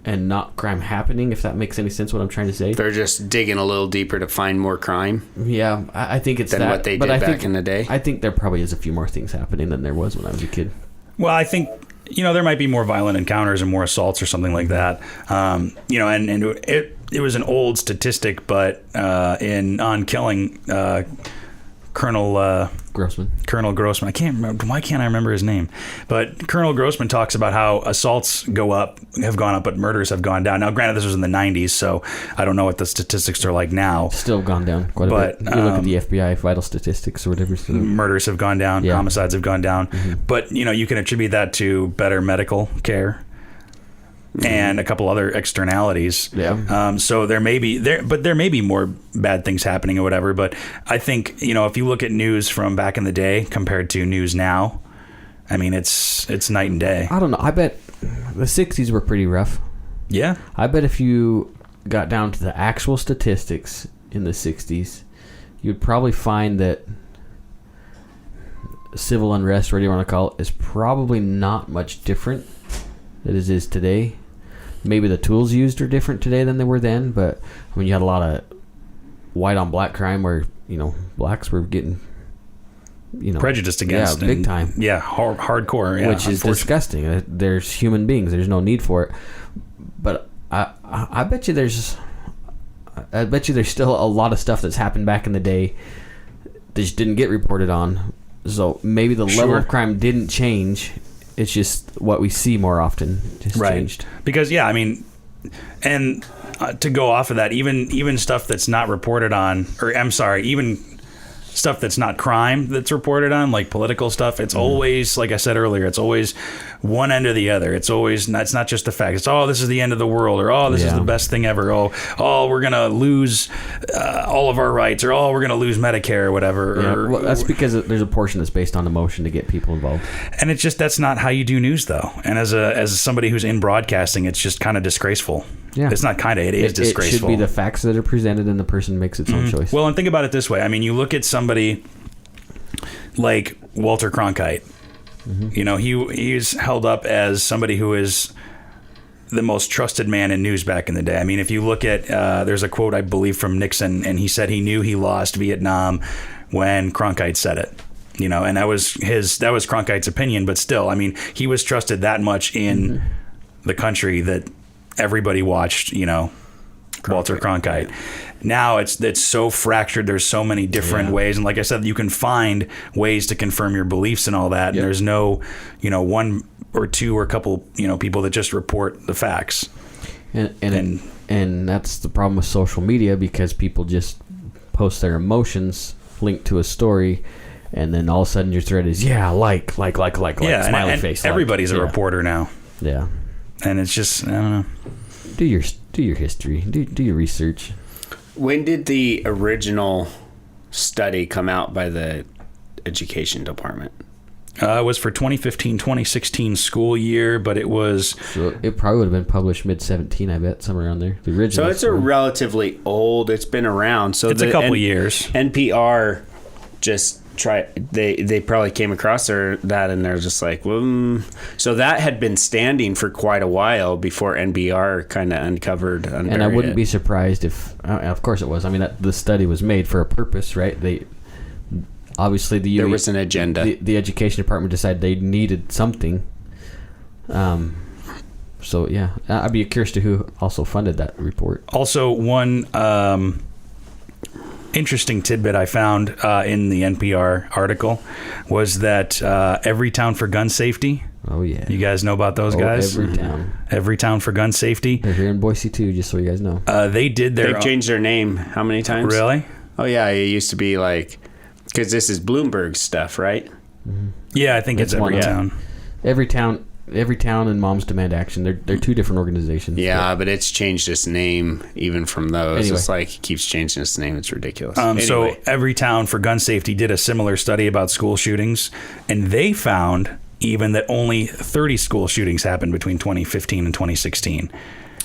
B: and not crime happening, if that makes any sense what I'm trying to say.
C: They're just digging a little deeper to find more crime.
B: Yeah, I think it's
C: than
B: that.
C: what they did back in the day.
B: I think there probably is a few more things happening than there was when I was a kid.
A: Well, I think, there might be more violent encounters and more assaults or something like that. And it was an old statistic, but on killing Colonel
B: Grossman.
A: I can't remember. Why can't I remember his name? But Colonel Grossman talks about how assaults have gone up, but murders have gone down. Now, granted, this was in the 90s, so I don't know what the statistics are like now.
B: Still gone down quite a bit. You look at the FBI vital statistics or whatever. So
A: murders have gone down. Yeah. Homicides have gone down. Mm-hmm. But, you can attribute that to better medical care. And a couple other externalities.
B: Yeah.
A: So there may be more bad things happening or whatever. But I think if you look at news from back in the day compared to news now, I mean it's night and day.
B: I don't know. I bet the 60s were pretty rough.
A: Yeah.
B: I bet if you got down to the actual statistics in the 60s, you'd probably find that civil unrest, whatever you want to call it, is probably not much different than it is today. Maybe the tools used are different today than they were then, but you had a lot of white on black crime where, blacks were getting,
A: prejudiced against.
B: Yeah, big time.
A: Yeah, hardcore. Yeah,
B: which is disgusting. There's human beings. There's no need for it. But I bet you there's still a lot of stuff that's happened back in the day that just didn't get reported on. So maybe the level of crime didn't change. It's just what we see more often just changed.
A: Because, and to go off of that, even stuff that's not reported on, even stuff that's not crime that's reported on, like political stuff, it's always, like I said earlier, it's always one end or the other. It's not just the fact. It's, this is the end of the world, or, this is the best thing ever. We're going to lose all of our rights, or, we're going to lose Medicare or whatever.
B: Yeah, well, that's because there's a portion that's based on emotion to get people involved.
A: And it's just, that's not how you do news, though. And as somebody who's in broadcasting, it's just kind of disgraceful. Yeah. It's not kind of, it is disgraceful.
B: It should be the facts that are presented and the person makes its own choice.
A: Well, and think about it this way. I mean, you look at somebody like Walter Cronkite. Mm-hmm. He's held up as somebody who is the most trusted man in news back in the day. I mean, if you look at, there's a quote, I believe, from Nixon, and he said he knew he lost Vietnam when Cronkite said it. And that was Cronkite's opinion, but still, I mean, he was trusted that much in the country that everybody watched, Walter Cronkite. Now it's so fractured. There's so many different ways. And like I said, you can find ways to confirm your beliefs and all that. Yep. And there's no, one or two or a couple, people that just report the facts.
B: And that's the problem with social media, because people just post their emotions linked to a story. And then all of a sudden your thread is, like, smiley face.
A: Everybody's a reporter now.
B: Yeah.
A: And it's just, I don't know.
B: Do your history. Do your research.
C: When did the original study come out by the education department?
A: It was for 2015-2016 school year, but it was...
B: So it probably would have been published mid-17, I bet, somewhere around there. The original.
C: So it's a relatively old... It's been around. So
A: it's a couple years.
C: NPR just... They probably came across that, and they're just like, so that had been standing for quite a while before NPR kind of uncovered.
B: And I wouldn't be surprised if, of course it was. I mean, the study was made for a purpose, right? Obviously there
C: was an agenda.
B: The education department decided they needed something. So yeah, I'd be curious to who also funded that report.
A: Also, one interesting tidbit I found in the NPR article was that Every Town for Gun Safety.
B: Oh, yeah.
A: You guys know about those guys?
B: Every town.
A: Every Town for Gun Safety.
B: They're here in Boise, too, just so you guys know.
C: They've changed their name how many times?
A: Really?
C: Oh, yeah. It used to be like... Because this is Bloomberg stuff, right?
B: Mm-hmm.
A: Yeah, I think it's Every Town.
B: Every Town and Moms Demand Action. They're two different organizations.
C: Yeah, but it's changed its name even from those. Anyway. It's like it keeps changing its name. It's ridiculous.
A: So Every Town for Gun Safety did a similar study about school shootings, and they found even that only 30 school shootings happened between 2015 and 2016.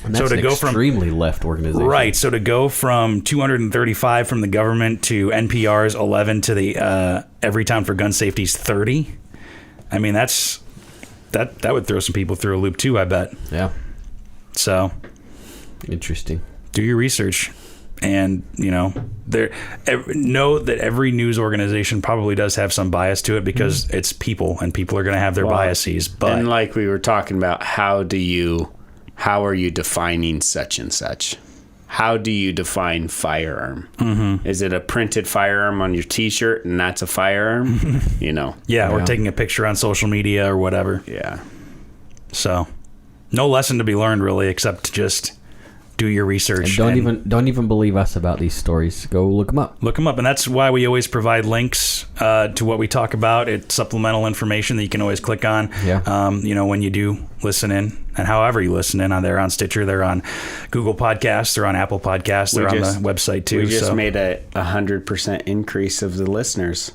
B: And that's an extremely left organization.
A: Right. So to go from 235 from the government to NPR's 11 to the Everytown for Gun Safety's 30. I mean, that would throw some people through a loop too, I bet.
B: Yeah.
A: So
B: interesting.
A: Do your research, and know that every news organization probably does have some bias to it because it's people, and people are going to have their biases. But
C: and like we were talking about, how are you defining such and such? How do you define firearm? Mm-hmm. Is it a printed firearm on your T-shirt and that's a firearm?
A: Yeah, or taking a picture on social media or whatever.
C: Yeah.
A: So, no lesson to be learned really, except to just do your research.
B: And don't even believe us about these stories. Go look them up.
A: Look them up, and that's why we always provide links to what we talk about. It's supplemental information that you can always click on.
B: Yeah.
A: When you do listen in, and however you listen in, they're on Stitcher, they're on Google Podcasts, they're on Apple Podcasts, they're on the website too.
C: We just made a 100% increase of the listeners.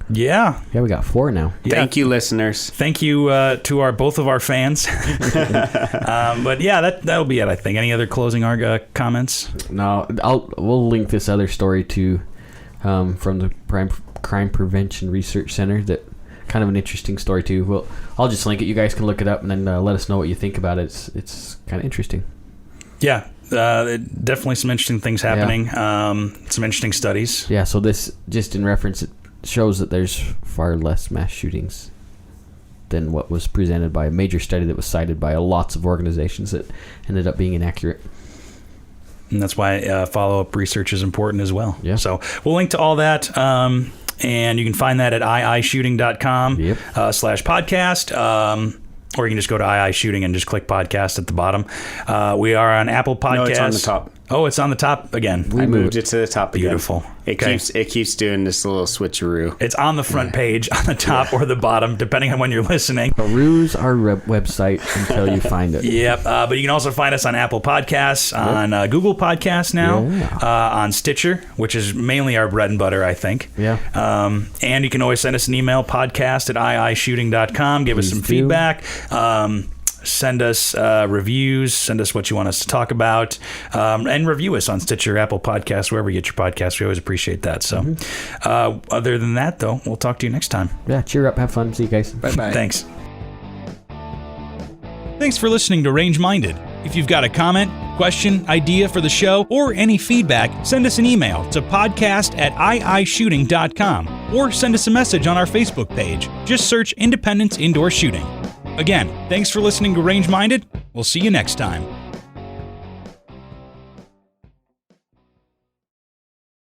A: Yeah,
B: we got 4 now.
C: Thank you, listeners.
A: Thank you to both of our fans. But yeah, that'll be it, I think. Any other closing comments?
B: No, we'll link this other story to from the Crime Prevention Research Center. That kind of an interesting story too. Well, I'll just link it. You guys can look it up and then let us know what you think about it. It's kind of interesting.
A: Yeah. Definitely some interesting things happening. Some interesting studies.
B: Yeah. So this, just in reference, it shows that there's far less mass shootings than what was presented by a major study that was cited by lots of organizations that ended up being inaccurate.
A: And that's why follow-up research is important as well.
B: Yeah.
A: So we'll link to all that. And you can find that at iishooting.com /podcast. Or you can just go to iishooting and just click podcast at the bottom. We are on Apple Podcasts.
C: No, it's on the top.
A: Oh, it's on the top again.
C: I moved it to the top again.
A: Beautiful.
C: It keeps doing this little switcheroo.
A: It's on the front page, on the top or the bottom, depending on when you're listening.
B: Peruse our website until you find it.
A: Yep. But you can also find us on Apple Podcasts, on Google Podcasts now, on Stitcher, which is mainly our bread and butter, I think.
B: Yeah.
A: And you can always send us an email, podcast@iishooting.com. Give us some feedback. Send us reviews. Send us what you want us to talk about. And review us on Stitcher, Apple Podcasts, wherever you get your podcasts. We always appreciate that. So other than that, though, we'll talk to you next time.
B: Yeah, cheer up. Have fun. See you guys.
C: Bye-bye.
A: Thanks. Thanks for listening to Range Minded. If you've got a comment, question, idea for the show, or any feedback, send us an email to podcast@iishooting.com or send us a message on our Facebook page. Just search Independence Indoor Shooting. Again, thanks for listening to Range Minded. We'll see you next time.